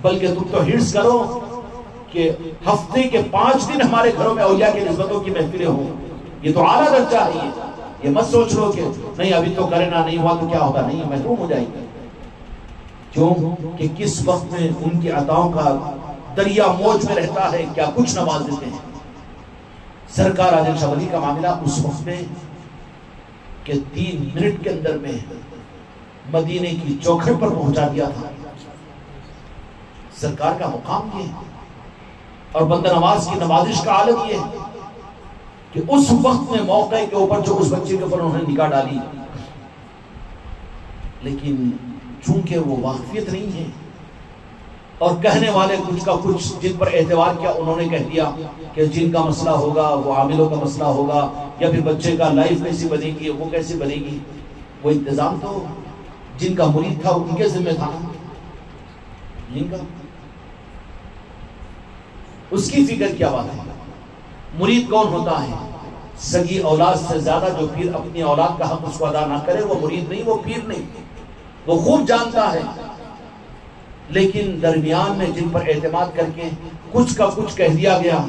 بلکہ تم تو حرص کرو کہ ہفتے کے 5 دن ہمارے گھروں میں اولیاء کی نسبتوں کی محفلیں ہوں. یہ تو اعلیٰ درجہ ہے. یہ مت سوچ لو کہ نہیں ابھی تو کرے نہ، نہیں ہوا تو کیا ہوگا، نہیں محروم ہو جائے گی. کیوں کہ کس وقت میں ان کی عطاؤں کا دریا موج میں رہتا ہے، کیا کچھ نواز دیتے ہیں. سرکار عادل شاہ ولی کا معاملہ اس وقت میں کہ 3 منٹ کے اندر میں مدینے کی چوکھٹ پر پہنچا دیا تھا. سرکار کا مقام یہ ہے اور بندہ نواز کی نوازش کا عالم یہ ہے کہ اس وقت میں موقع کے اوپر جو اس بچے کے اوپر انہوں نے نگاہ ڈالی، لیکن چونکہ وہ واقفیت نہیں ہے اور کہنے والے کچھ کا کچھ جن پر اعتبار کیا انہوں نے کہہ دیا کہ جن کا مسئلہ ہوگا وہ عاملوں کا مسئلہ ہوگا، یا پھر بچے کا لائف کیسی بنے گی، وہ کیسی بنے گی. وہ انتظام تو جن کا مرید تھا ان کے ذمہ تھا، جن کا اس کی فکر کیا بات ہے. مرید کون ہوتا ہے؟ سگی اولاد سے زیادہ جو پیر اپنی اولاد کا حق اس کو ادا نہ کرے وہ مرید نہیں، وہ پیر نہیں. وہ خوب جانتا ہے، لیکن درمیان میں جن پر اعتماد کر کے کچھ کا کچھ کہہ دیا گیا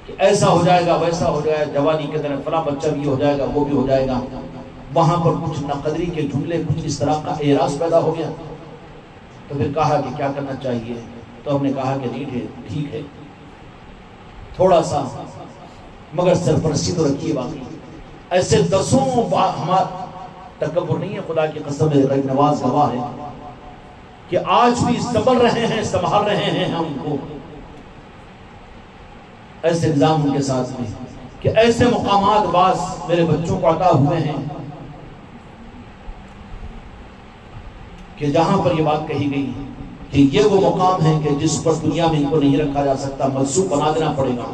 کہ ایسا ہو جائے گا ویسا ہو جائے گا، جوانی کے طرح فلاں بچہ بھی ہو جائے گا وہ بھی ہو جائے گا، وہاں پر کچھ ناقدری کے جملے کچھ اس طرح کا اعراض پیدا ہو گیا. تو پھر کہا کہ کیا کرنا چاہیے؟ تو ہم نے کہا کہ ٹھیک ہے تھوڑا سا مگر سرپرستی تو رکھیے. باقی ایسے دسوں ہمارا تکبر نہیں ہے، خدا کی قسم غریب نواز گواہ ہے کہ آج بھی سنبھل رہے ہیں، سنبھال رہے ہیں ہم کو. ایسے نظام ان کے ساتھ میں کہ ایسے مقامات بعض میرے بچوں کو عطا ہوئے ہیں کہ جہاں پر یہ بات کہی گئی کہ یہ وہ مقام ہے کہ جس پر دنیا میں ان کو نہیں رکھا جا سکتا، منسوخ بنا دینا پڑے گا.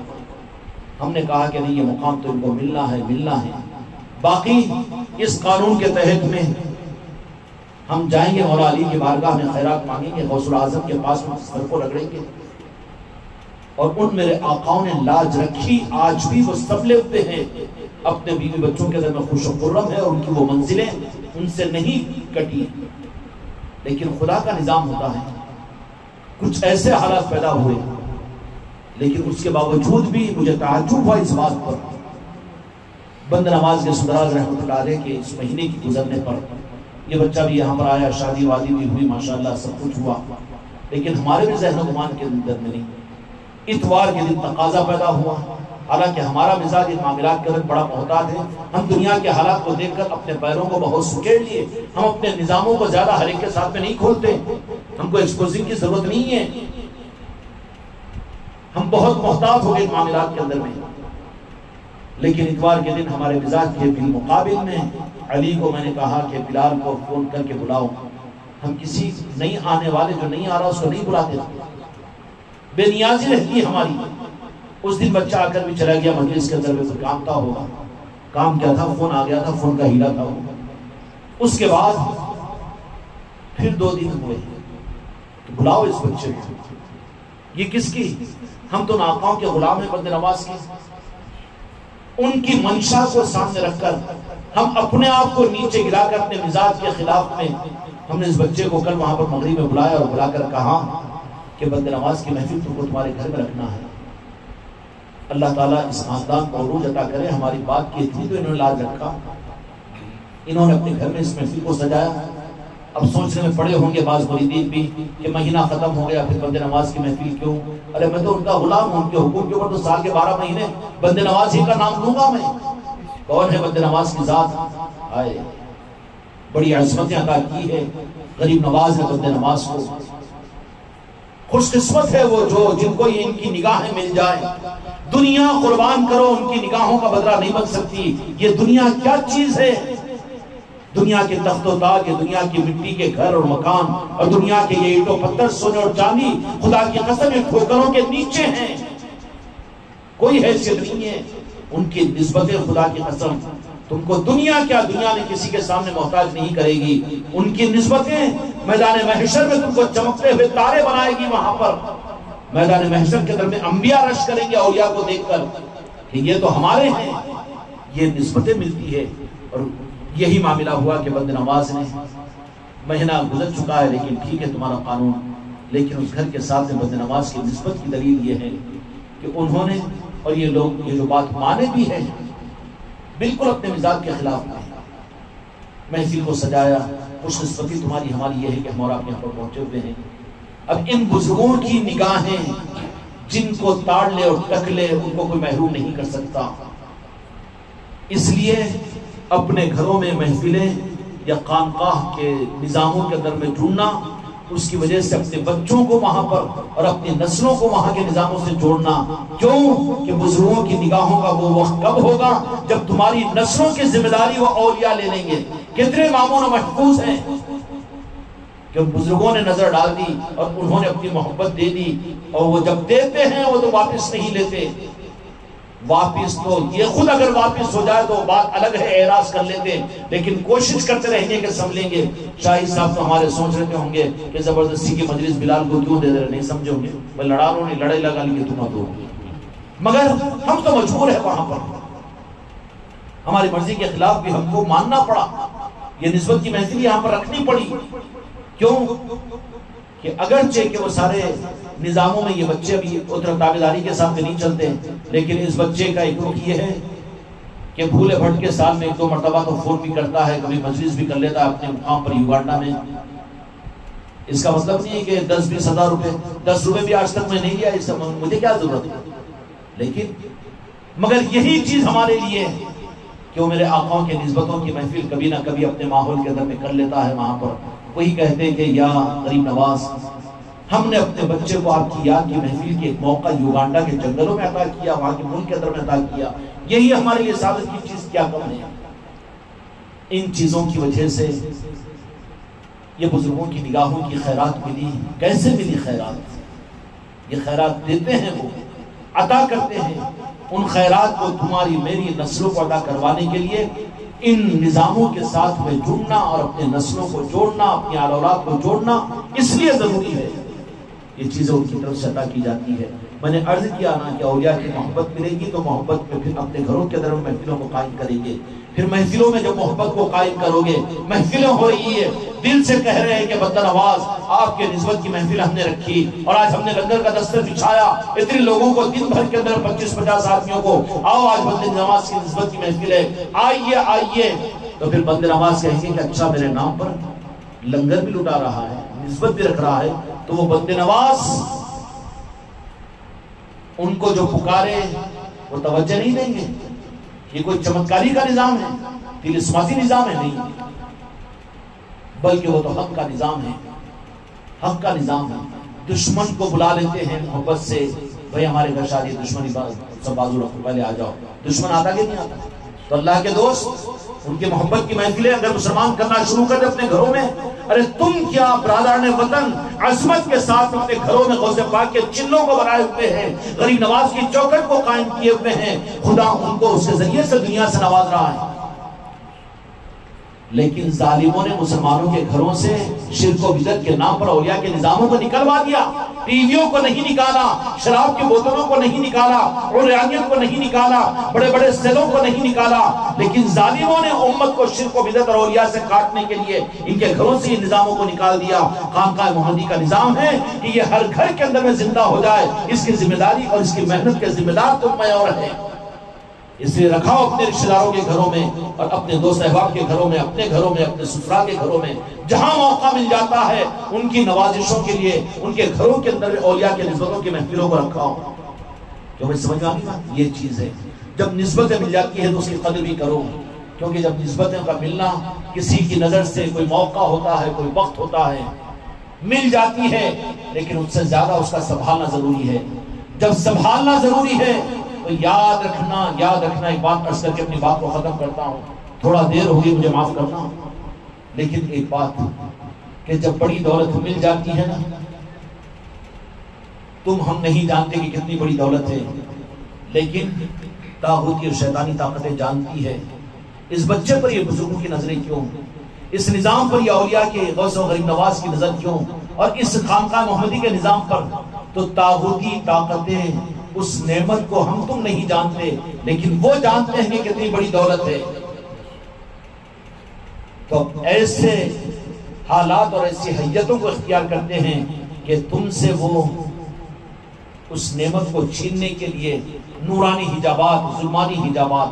ہم نے کہا کہ نہیں، یہ مقام تو ان کو ملنا ہے. باقی اس قانون کے تحت میں ہم جائیں گے مولا علی کی بارگاہ میں خیرات مانگیں گے، غوث العظم کے پاس سر کو رگڑیں گے. اور ان میرے آقاؤں نے لاج رکھی، آج بھی وہ سب لیتے ہیں اپنے بیوی بچوں کے درمیان خوش و خرم ہے، اور ان کی وہ منزلیں ان سے نہیں کٹی. لیکن خدا کا نظام ہوتا ہے، کچھ ایسے حالات پیدا ہوئے، لیکن اس کے باوجود بھی مجھے تعجب ہوا اس بات پر. بند نواز کے سدراز رحمۃ اللہ علیہ کے اس مہینے کی گزرنے پر یہ بچہ بھی یہاں پر آیا، شادی وادی بھی ہوئی، ماشاءاللہ سب کچھ ہوا، لیکن ہمارے بھی ذہن و گمان کے اندر میں نہیں. اتوار کے دن تقاضا پیدا ہوا، حالانکہ ہمارا مزاج ان معاملات کے اندر بڑا محتاط ہے. ہم دنیا کے حالات کو دیکھ کر اپنے پیروں کو بہت سکیڑ لیے، ہم اپنے نظاموں کو زیادہ ہر ایک کے ساتھ میں نہیں کھولتے. ہم کو ایکسپوزنگ کی ضرورت نہیں ہے، ہم بہت محتاط ہو گئے ان معاملات کے اندر میں. لیکن اتوار کے دن ہمارے مزاج کے بالمقابل میں علی کو میں نے کہا کہ بلال کو فون کر کے بلاؤ. ہم کسی نہیں آنے والے جو نہیں آ رہا اس کو نہیں بلاتے، بے نیازی رہتی ہے ہماری. اس دن بچہ آ کر بھی چلا گیا مجلس کے اندر میں، کوئی کام تھا ہوگا. کام کیا تھا؟ فون آ گیا تھا، فون کا ہیلا تھا. اس کے بعد پھر 2 دن ہوئے تو بلاؤ اس بچے کو. یہ کس کی؟ ہم تو ناقاؤں کے غلام ہیں بند نواز کی. ان کی منشا کو سامنے رکھ کر ہم اپنے آپ کو نیچے گرا کر اپنے مزاج کے خلاف میں ہم نے اس بچے کو کل وہاں پر مغرب میں بلایا اور بلا کر کہا کہ بند نواز کی محفل تم کو تمہارے گھر میں رکھنا ہے. اللہ تعالیٰ اس خاندان کو عروج عطا کرے. ہماری بات کی تھی تو انہوں نے لاج رکھا، انہوں نے اپنے گھر میں اس محفل کو سجایا. اب سوچنے میں پڑے ہوں گے بعض مریدین بھی کہ مہینہ ختم ہو گیا پھر بند نواز کی محفل کیوں؟ ارے میں تو ان کا غلام ہوں، ان کے حقوق کے اوپر تو سال کے 12 مہینے بند نواز ہی کا نام لوں گا میں. کون ہے بند نواز کی ذات؟ آئے بڑی عظمت عطا کی ہے غریب نواز نے بند نواز کو. خوش قسمت ہے وہ جو جن کو یہ ان کی نگاہیں مل جائیں. دنیا قربان کرو، ان کی نگاہوں کا بدلہ نہیں بن سکتی. یہ دنیا کیا چیز ہے؟ دنیا کے تخت و تاج، دنیا کی مٹی کے گھر اور مکان، اور دنیا کے یہ اینٹ و پتھر، سونے اور چاندی خدا کی قسم یہ ٹھوکروں کے نیچے ہیں، کوئی حیثیت نہیں ہے. ان کی نسبتیں خدا کی قسم تم کو دنیا کیا، دنیا نے کسی کے سامنے محتاج نہیں کرے گی. ان کی نسبتیں میدان محشر میں تم کو چمکتے ہوئے تارے بنائے گی. وہاں پر میدان محشر کے اندر میں انبیاء رش کریں گے اولیاء کو دیکھ کر کہ یہ تو ہمارے ہیں. یہ نسبتیں ملتی ہے اور یہی معاملہ ہوا کہ بند نواز نے مہینہ گزر چکا ہے، لیکن ٹھیک ہے تمہارا قانون، لیکن اس گھر کے ساتھ بند نواز کی نسبت کی دلیل یہ ہے کہ انہوں نے اور یہ لوگ یہ جو بات مانے بھی ہیں بالکل اپنے مزاج کے خلاف نہیں، محفل کو سجایا، خوش نسبتی تمہاری ہماری یہ ہے کہ ہم اور آپ یہاں پر پہنچے ہوئے ہیں۔ اب ان بزرگوں کی نگاہیں جن کو تاڑ لے اور ٹک لے ان کو کوئی محروم نہیں کر سکتا، اس لیے اپنے گھروں میں محفلیں یا خانقاہ کے نظاموں کے اندر میں ڈھونڈنا، اس کی وجہ سے اپنے بچوں کو وہاں پر اور اپنی نسلوں کو وہاں کے نظاموں سے جوڑنا، کیوں کہ بزرگوں کی نگاہوں کا وہ وقت کب ہوگا جب تمہاری نسلوں کی ذمہ داری وہ اولیاء لے لیں گے۔ کتنے مامون محفوظ ہیں کہ بزرگوں نے نظر ڈال دی اور انہوں نے اپنی محبت دے دی، اور وہ جب دیتے ہیں وہ تو واپس نہیں لیتے، واپس تو یہ خود اگر واپس ہو جائے تو بات الگ ہے، اعراض کر لیتے، لیکن کوشش کرتے رہیں گے کہ سنبھلیں گے۔ شاہد صاحب تو ہمارے سوچ رہتے ہوں گے کہ زبردستی کی مجلس بلال کو کیوں دے رہے، نہیں سمجھے ہوں گے بھائی لڑا لو نہیں، لڑائی لگا لیے تم دو، مگر ہم تو مجبور ہیں، وہاں پر ہماری مرضی کے خلاف بھی ہم کو ماننا پڑا، یہ نسبت کی محفل یہاں پر رکھنی پڑی۔ کیوں کہ اگرچہ کہ وہ سارے نظاموں میں یہ بچے ابھی اتر تابعداری کے ساتھ نہیں چلتے، لیکن اس بچے کا ایک رخ یہ ہے کہ بھولے بھٹ کے سال میں 1-2 مرتبہ تو فون بھی کرتا ہے، کبھی مجلس بھی کر لیتا ہے اپنے مقام پر یوگانڈا میں۔ اس کا مطلب نہیں ہے کہ 10-20 ہزار روپے، 10 روپے بھی آج تک میں نہیں لیا، اس سے مجھے کیا ضرورت ہے، لیکن مگر یہی چیز ہمارے لیے کہ وہ میرے آقاؤں کے نسبتوں کی محفل کبھی نہ کبھی اپنے ماحول کے اندر میں کر لیتا ہے، وہاں پر وہی کہتے ہیں کہ یا غریب نواز، ہم نے اپنے بچے کو آپ کی یاد کی محفل کے ایک موقع یوگانڈا کے جنگلوں میں عطا کیا، وہاں کے ملک کے اندر میں عطا کیا، یہی ہمارے لیے سعادت کی چیز، کیا کم ہے۔ ان چیزوں کی وجہ سے یہ بزرگوں کی نگاہوں کی خیرات ملی۔ کیسے ملی خیرات؟ یہ خیرات دیتے ہیں، وہ عطا کرتے ہیں، ان خیرات کو تمہاری میری نسلوں کو عطا کروانے کے لیے ان نظاموں کے ساتھ میں جڑنا اور اپنے نسلوں کو جوڑنا، اپنی آل اولاد کو جوڑنا اس لیے ضروری ہے، یہ چیزیں ان کی طرف سے عطا کی جاتی ہے۔ میں نے عرض کیا نا کہ اولیاء کی محبت ملے گی تو محبت میں پھر اپنے گھروں کے اندر محفلوں کو قائم کریں گے، پھر محفلوں میں جب محبت کو قائم کرو گے، محفلیں ہو رہی ہے، دل سے کہہ رہے ہیں کہ بندہ نواز آپ کے نسبت کی محفل ہم نے رکھی، اور آج ہم نے لنگر کا دستر بچھایا، اتنے لوگوں کو دن بھر کے اندر 25-50 آدمیوں کو، آؤ آج بندے نواز کی نسبت کی محفل ہے، آئیے آئیے، تو پھر بندے نواز کہیں گے کہ اچھا میرے نام پر لنگر بھی لٹا رہا ہے، نسبت بھی رکھ رہا ہے، تو وہ بندے نواز ان کو جو پکارے وہ توجہ نہیں دیں گے۔ یہ کوئی چمتکاری کا نظام ہے، طلسماتی نظام ہے، نہیں، بلکہ وہ تو حق کا نظام ہے، حق کا نظام ہے۔ دشمن کو بلا لیتے ہیں محبت سے، بھائی ہمارے گھر شادی، دشمنی سب بازو رکھو، پہلے آ جاؤ، دشمن آتا کہ نہیں آتا؟ تو اللہ کے دوست ان کے محبت کی محفلیں اگر مسلمان کرنا شروع کر دے اپنے گھروں میں، ارے تم کیا برادران وطن عظمت کے ساتھ اپنے گھروں میں غوث پاک کے چنوں کو بنائے ہوئے ہیں، غریب نواز کی چوکھٹ کو قائم کیے ہوئے ہیں، خدا ان کو اس کے ذریعے سے دنیا سے نواز رہا ہے۔ لیکن ظالموں نے مسلمانوں کے گھروں سے شرک و بدعت کے نام پر اولیاء کے نظاموں کو نکلوا دیا، ٹی ویوں کو نہیں نکالا، شراب کی بوتلوں کو نہیں نکالا، عریانیت کو نہیں نکالا، بڑے بڑے سیلوں کو نہیں نکالا، لیکن ظالموں نے امت کو شرک و بدعت اور اولیاء سے کاٹنے کے لیے ان کے گھروں سے ان نظاموں کو نکال دیا۔ خانقاہ محمدی کا نظام ہے کہ یہ ہر گھر کے اندر میں زندہ ہو جائے، اس کی ذمہ داری اور اس کی محنت کے ذمہ دار تم میں اور ہے، اس لیے رکھاؤ اپنے رشتہ داروں کے گھروں میں اور اپنے دوست احباب کے گھروں میں، اپنے گھروں میں، اپنے سسرال کے گھروں میں، جہاں موقع مل جاتا ہے ان کی نوازشوں کے لیے ان کے گھروں کے اندر اولیاء کے نسبتوں کی محفلوں کو رکھاؤ۔ کیوں میں سمجھ آئی بات؟ یہ چیز ہے، جب نسبتیں مل جاتی ہے تو اس کی قدر بھی کرو، کیونکہ جب نسبتوں کا ملنا کسی کی نظر سے کوئی موقع ہوتا ہے، کوئی وقت ہوتا ہے، مل جاتی ہے، لیکن اس سے زیادہ اس کا سنبھالنا ضروری ہے۔ جب سنبھالنا ضروری ہے تو یاد رکھنا ایک بات عرض کر کے اپنی بات کو ختم کرتا ہوں، تھوڑا دیر ہوگی مجھے معاف کرنا، لیکن ایک بات کہ جب بڑی دولت مل جاتی ہے نا، تم ہم نہیں جانتے کہ کتنی بڑی دولت ہے، لیکن طاغوتی اور شیطانی طاقتیں جانتی ہے۔ اس بچے پر یہ بزرگوں کی نظریں کیوں، اس نظام پر یہ اولیاء کے غوث و غریب نواز کی نظر کیوں، اور اس خانقاہ محمدی کے نظام پر؟ تو طاغوتی طاقتیں اس نعمت کو ہم تم نہیں جانتے، لیکن وہ جانتے ہیں کہ کتنی بڑی دولت ہے۔ تو ایسے حالات اور ایسی حیتوں کو اختیار کرتے ہیں کہ تم سے وہ اس نعمت کو چھیننے کے لیے نورانی حجابات، ظلمانی حجابات،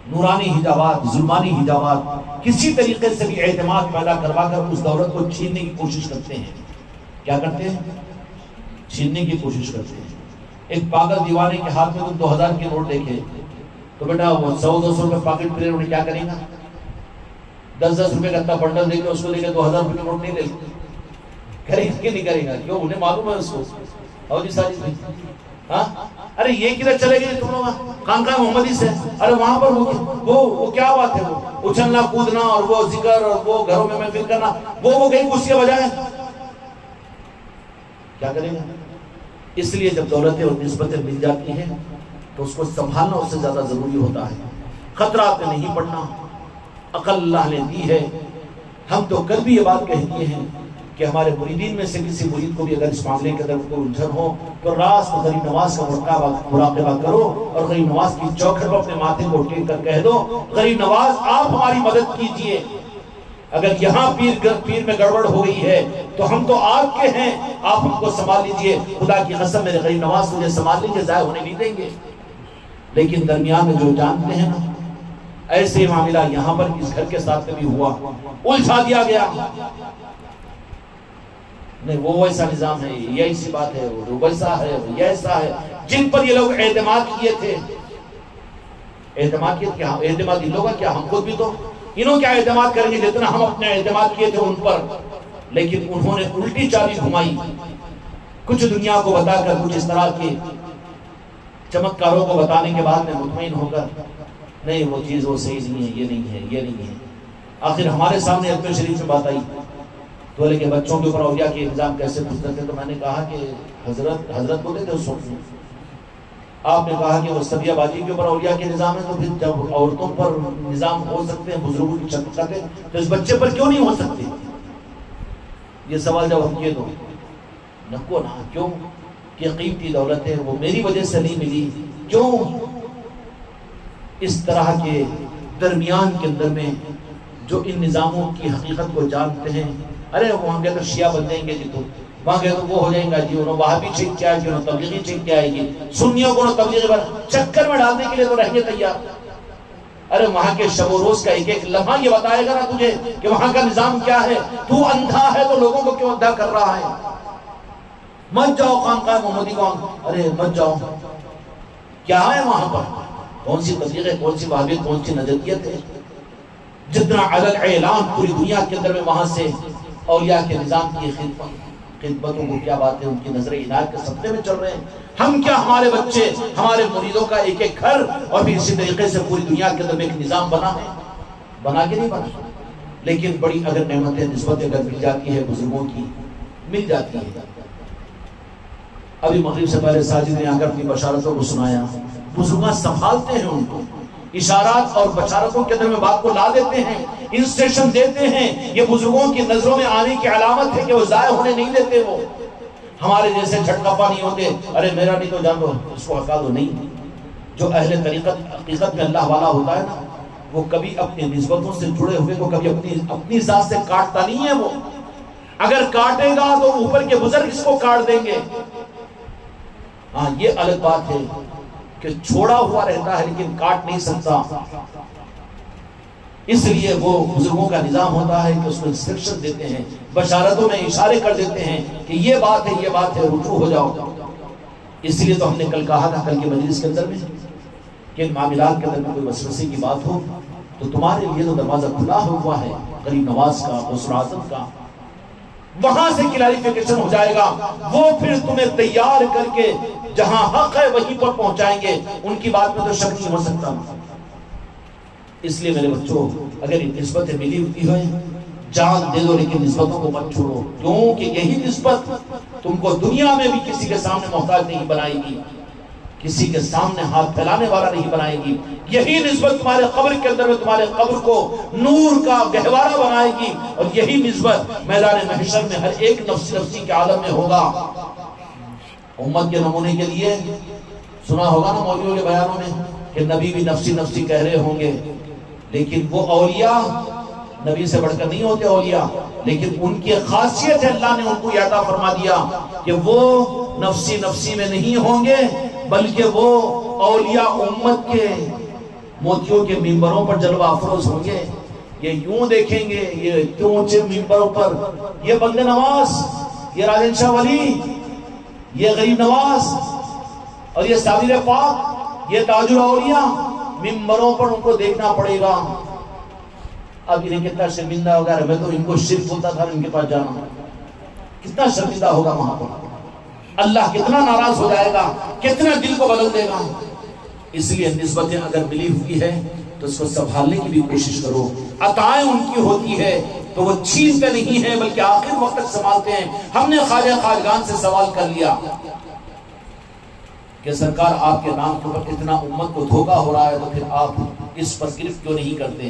نورانی حجابات، ظلمانی حجابات، کسی طریقے سے بھی اعتماد پیدا کروا کر اس دولت کو چھیننے کی کوشش کرتے ہیں۔ کیا کرتے ہیں؟ چھیننے کی کوشش کرتے ہیں۔ ایک پاگل دیوانے کے ہاتھ میں تم 2000 کے نوٹ دیکھے تو بیٹا وہ 100-200 روپے پاکٹ پلے انہیں کیا کرے گا؟ 10-10 روپے کا اتنا بنڈل دے کے اس کو دے کے 2000 روپے کا نوٹ نہیں دے کرے گا کہ نہیں کرے گا؟ کیوں؟ انہیں معلوم ہے اس کو۔ اور جی ساری ہاں ارے یہ کدھر چلے گئے تم لوگ؟ خانقاہ محمدی سے، ارے وہاں پر وہ کیا بات ہے، وہ اچھلنا کودنا اور وہ ذکر اور وہ گھروں میں محفل کرنا، وہ کہیں کچھ کے بجائے کیا کریں گے؟ اس لیے جب دولتیں اور نسبتیں مل جاتی ہیں تو اس کو سنبھالنا اس سے زیادہ ضروری ہوتا ہے۔ خطرات میں نہیں پڑنا، عقل اللہ نے دی ہے۔ ہم تو کل بھی یہ بات کہہ دیے ہیں کہ ہمارے مریدین میں سے کسی مرید کو بھی اگر اس معاملے کے اندر کوئی الجھن ہو تو راست غریب نواز کا مراقبہ کرو اور غریب نواز کی چوکھٹ پر اپنے ماتھے کو ٹیک کر کہہ دو، غریب نواز آپ ہماری مدد کیجئے، اگر یہاں پیر میں گڑبڑ ہو گئی ہے تو ہم تو آپ کے ہیں، آپ ہم کو سنبھال لیجئے، خدا کی قسم میرے غریب نواز مجھے سنبھال لیجئے، ضائع ہونے نہیں دیں گے۔ لیکن درمیان میں جو جانتے ہیں نا، ایسے معاملہ یہاں پر اس گھر کے ساتھ بھی ہوا، الجھا دیا گیا، نہیں وہ ویسا نظام ہے، یہ ایسی بات ہے، وہ ویسا ہے، یہ ایسا ہے، جن پر یہ لوگ اعتماد کیے تھے، اعتماد کیے تھے، اعتماد ان لوگوں کا کیا، ہم خود بھی تو انہوں کیا اعتماد کریں گے جتنا ہم اپنے اعتماد کیے تھے ان پر، لیکن انہوں نے الٹی چابی گھمائی، کچھ دنیا کو بتا کر، کچھ اس طرح کے چمتکاروں کو بتانے کے بعد میں مطمئن ہو کر نہیں وہ چیز وہ صحیح نہیں ہے، یہ نہیں ہے، یہ نہیں ہے۔ آخر ہمارے سامنے ادب شریف میں بات آئی تو بولے کہ بچوں کے اوپر اولیاء کے انتظام کیسے پوچھتے تھے، تو میں نے کہا کہ حضرت بولے تھے اس وقت میں، آپ نے کہا کہ وہ سبیہ بازی کے اوپر اولیاء کے نظام ہے، تو پھر جب عورتوں پر نظام ہو سکتے ہیں بزرگوں کی شفقت ہے تو اس بچے پر کیوں نہیں ہو سکتے؟ یہ سوال جب ہم کیے تو نکو نا، کیوں کہ قیمتی دولت ہے، وہ میری وجہ سے نہیں ملی، کیوں اس طرح کے درمیان کے اندر میں جو ان نظاموں کی حقیقت کو جانتے ہیں، ارے وہاں گئے تو شیعہ بن جائیں گے جی، تو وہاں گئے تو وہ ہو جائیں گا جی، انہوں وہابی چھینک کیا ہے جی، انہوں تبلیغی چھینک کیا ہے جی، سنیوں کو انہوں تبلیغی پر چکر میں ڈالنے کے لیے تو رہیں گے تیار۔ ارے وہاں کے شب و روز کا ایک ایک لمحہ یہ بتائے گا نا تجھے کہ وہاں کا نظام کیا ہے، تو اندھا ہے تو لوگوں کو کیوں اندھا کر رہا ہے؟ مت جاؤ خانقاہ محمدی کو، ارے مت جاؤ، کیا ہے وہاں پر؟ کون سی تبلیغ ہے، کون سی وہابیت، کون سی نجدیت ہے؟ جتنا علل اعلان پوری دنیا کے اندر میں وہاں سے اولیاء کے نظام کی خدمتوں کو کیا بات ہے، ان کی نظر عنایت کے سپنے میں چل رہے ہیں۔ ہم کیا ہمارے بچے، ہمارے مریدوں کا ایک ایک گھر اور پھر اسی طریقے سے پوری دنیا کے اندر میں ایک نظام بنا ہے، بنا کے نہیں بنا، لیکن بڑی اگر نعمتیں نسبتیں اگر مل جاتی ہے بزرگوں کی، مل جاتی ہے۔ ابھی مغرب سے پہلے ساجد نے آ کر اپنی بشارتوں کو سنایا، بزرگاں سنبھالتے ہیں ان کو، اشارات اور بشارتوں کے اندر میں بات کو لا دیتے ہیں، انسٹیشن دیتے ہیں، یہ بزرگوں کی نظروں میں آنے کی علامت ہے کہ وہ ضائع ہونے نہیں دیتے۔ وہ ہمارے جیسے جھٹکپا نہیں ہوتے، ارے میرا نہیں تو جان دو، اس کو ہٹا دو، نہیں۔ جو اہل طریقت حقیقت میں اللہ والا ہوتا ہے نا، وہ کبھی اپنی نسبتوں سے جڑے ہوئے کو کبھی اپنی ذات سے کاٹتا نہیں ہے۔ وہ اگر کاٹے گا تو اوپر کے بزرگ اس کو کاٹ دیں گے۔ ہاں یہ الگ بات ہے کہ چھوڑا ہوا رہتا ہے لیکن کاٹ نہیں سکتا، اس لیے وہ بزرگوں کا نظام ہوتا ہے کہ اس کو انسٹرکشن دیتے ہیں، بشارتوں میں اشارے کر دیتے ہیں کہ یہ بات ہے، یہ بات ہے، رجوع ہو جاؤ۔ اس لیے تو ہم نے کل کہا تھا، کل کی مجلس کے اندر میں، کہ ان معاملات کے اندر میں کوئی وسوسے کی بات ہو تو تمہارے لیے تو دروازہ کھلا ہوا ہے غریب نواز کا، غوث اعظم کا، وہاں سے کلیریفیکیشن ہو جائے گا، وہ پھر تمہیں تیار کر کے جہاں حق ہے وہیں پر پہنچائیں گے، ان کی بات میں تو شک نہیں ہو سکتا۔ اس لیے میرے بچوں، اگر یہ نسبتیں ملی ہوتی ہیں جان دے دو، لیکن نسبتوں کو مت چھوڑو، کیونکہ یہی نسبت تم کو دنیا میں بھی کسی کے سامنے محتاج نہیں بنائے گی، کسی کے سامنے ہاتھ پھیلانے والا نہیں بنائے گی۔ یہی نسبت تمہارے قبر کے اندر میں تمہارے قبر کو نور کا گہوارہ بنائے گی، اور یہی نسبت میدان محشر میں ہر ایک نفسی نفسی کے عالم میں ہوگا۔ امت کے نمونے کے لیے سنا ہوگا نا مولویوں کے بیانوں میں کہ نبی بھی نفسی نفسی کہہ رہے ہوں گے، لیکن وہ اولیاء نبی سے بڑھ کر نہیں ہوتے اولیاء، لیکن ان کی خاصیت ہے اللہ نے ان کو یہ عطا فرما دیا کہ وہ نفسی نفسی میں نہیں ہوں گے، بلکہ وہ اولیاء امت کے موتیوں کے ممبروں پر جلوہ افروز ہوں گے۔ یہ یوں دیکھیں گے، یہ اتنے اونچے ممبروں پر یہ بند نواز، یہ راجن شاہ ولی، یہ غریب نواز اور یہ صابر پاک، یہ تاج الاولیاء، ممبروں پر ان کو دیکھنا پڑے گا۔ اب انہیں کتنا شرمندہ ہوگا، میں تو ان کو شرک ہوتا تھا ان کے پاس جانا، کتنا شرمندہ ہوگا وہاں پر، اللہ کتنا ناراض ہو جائے گا، کتنا دل کو بدل دے گا۔ اس لیے نسبتیں اگر ملی ہوئی ہے تو اس کو سنبھالنے کی بھی کوشش کرو۔ عطائیں ان کی ہوتی ہے تو وہ چھینتے نہیں ہیں بلکہ آخر وقت تک سنبھالتے ہیں۔ ہم نے خواجہ خواجگان سے سوال کر لیا کہ سرکار آپ کے نام کے اوپر اتنا امت کو دھوکہ ہو رہا ہے تو پھر آپ اس پر گرفت کیوں نہیں کرتے؟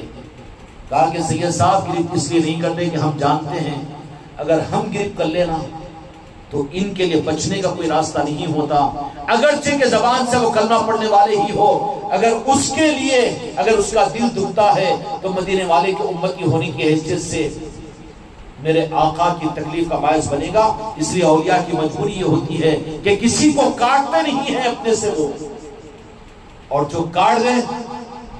کہا کہ سید صاحب گرفت اس لیے نہیں کرتے کہ ہم جانتے ہیں اگر ہم گرفت کر لینا تو ان کے لیے بچنے کا کوئی راستہ نہیں ہوتا، اگرچہ کہ زبان سے وہ کلمہ پڑھنے والے ہی ہو، اگر اس کے لیے اگر اس کا دل دکھتا ہے تو مدینے والے کے امت کی ہونے کی حیثیت سے میرے آقا کی تکلیف کا باعث بنے گا۔ اس لیے اولیاء کی مجبوری یہ ہوتی ہے کہ کسی کو کاٹتے نہیں ہیں اپنے سے وہ، اور جو کاٹ دیں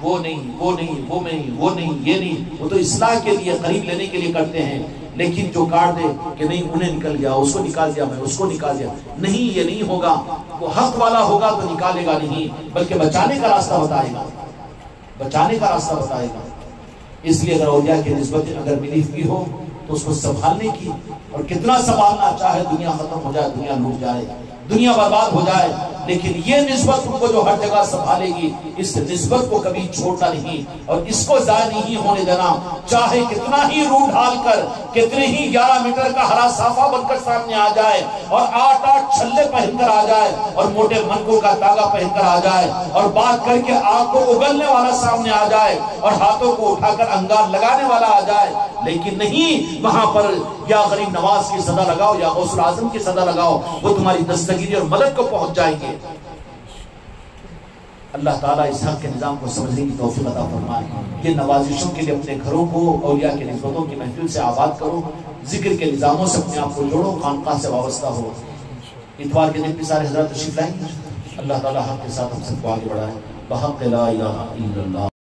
وہ نہیں، وہ نہیں، وہ نہیں، وہ نہیں، یہ نہیں، وہ تو اصلاح کے لیے قریب لینے کے لیے کرتے ہیں، لیکن جو کاٹ دے کہ نہیں انہیں نکل گیا، اس کو نکال دیا، میں اس کو نکال دیا، نہیں، یہ نہیں ہوگا۔ وہ حق والا ہوگا تو نکالے گا نہیں، بلکہ بچانے کا راستہ بتائے گا، بچانے کا راستہ بتائے گا۔ اس لیے اگر اولیاء کی نسبت اگر ملی ہوئی ہو تو اس کو سنبھالنے کی، اور کتنا سنبھالنا، چاہے دنیا ختم ہو جائے، دنیا لوٹ جائے، دنیا برباد ہو جائے، لیکن یہ نسبت ان کو جو ہر جگہ سنبھالے گی، اس نسبت کو کبھی چھوڑنا نہیں اور اس کو ضائع نہیں ہونے دینا، چاہے کتنا ہی روح ڈھال کر، کتنے ہی 11 میٹر کا ہرا صافہ بن کر سامنے آ جائے اور 8 چھلے پہن کر آ جائے اور موٹے منگوں کا تاگا پہن کر آ جائے اور بات کر کے آگ کو اگلنے والا سامنے آ جائے اور ہاتھوں کو اٹھا کر انگار لگانے والا آ جائے، لیکن نہیں، وہاں پر یا غریب نواز کی صدا لگاؤ یا غوث العظم کی صدا لگاؤ، وہ تمہاری دستگیری اور مدد کو پہنچ جائیں گے۔ اللہ تعالیٰ اس حق کے نظام کو سمجھنے کی توفیق عطا فرمائے۔ یہ نوازشوں کے لیے اپنے گھروں کو اولیاء کے نسبتوں کی محفل سے آباد کرو، ذکر کے نظاموں سے اپنے آپ کو جوڑو، خانقاہ سے وابستہ ہو۔ اتوار کے دن بھی سارے حضرات تشریف لائیں گے۔ اللہ تعالیٰ حق کے ساتھ ہم سب کو آگے بڑھائے، بحق لا الہ الا اللہ۔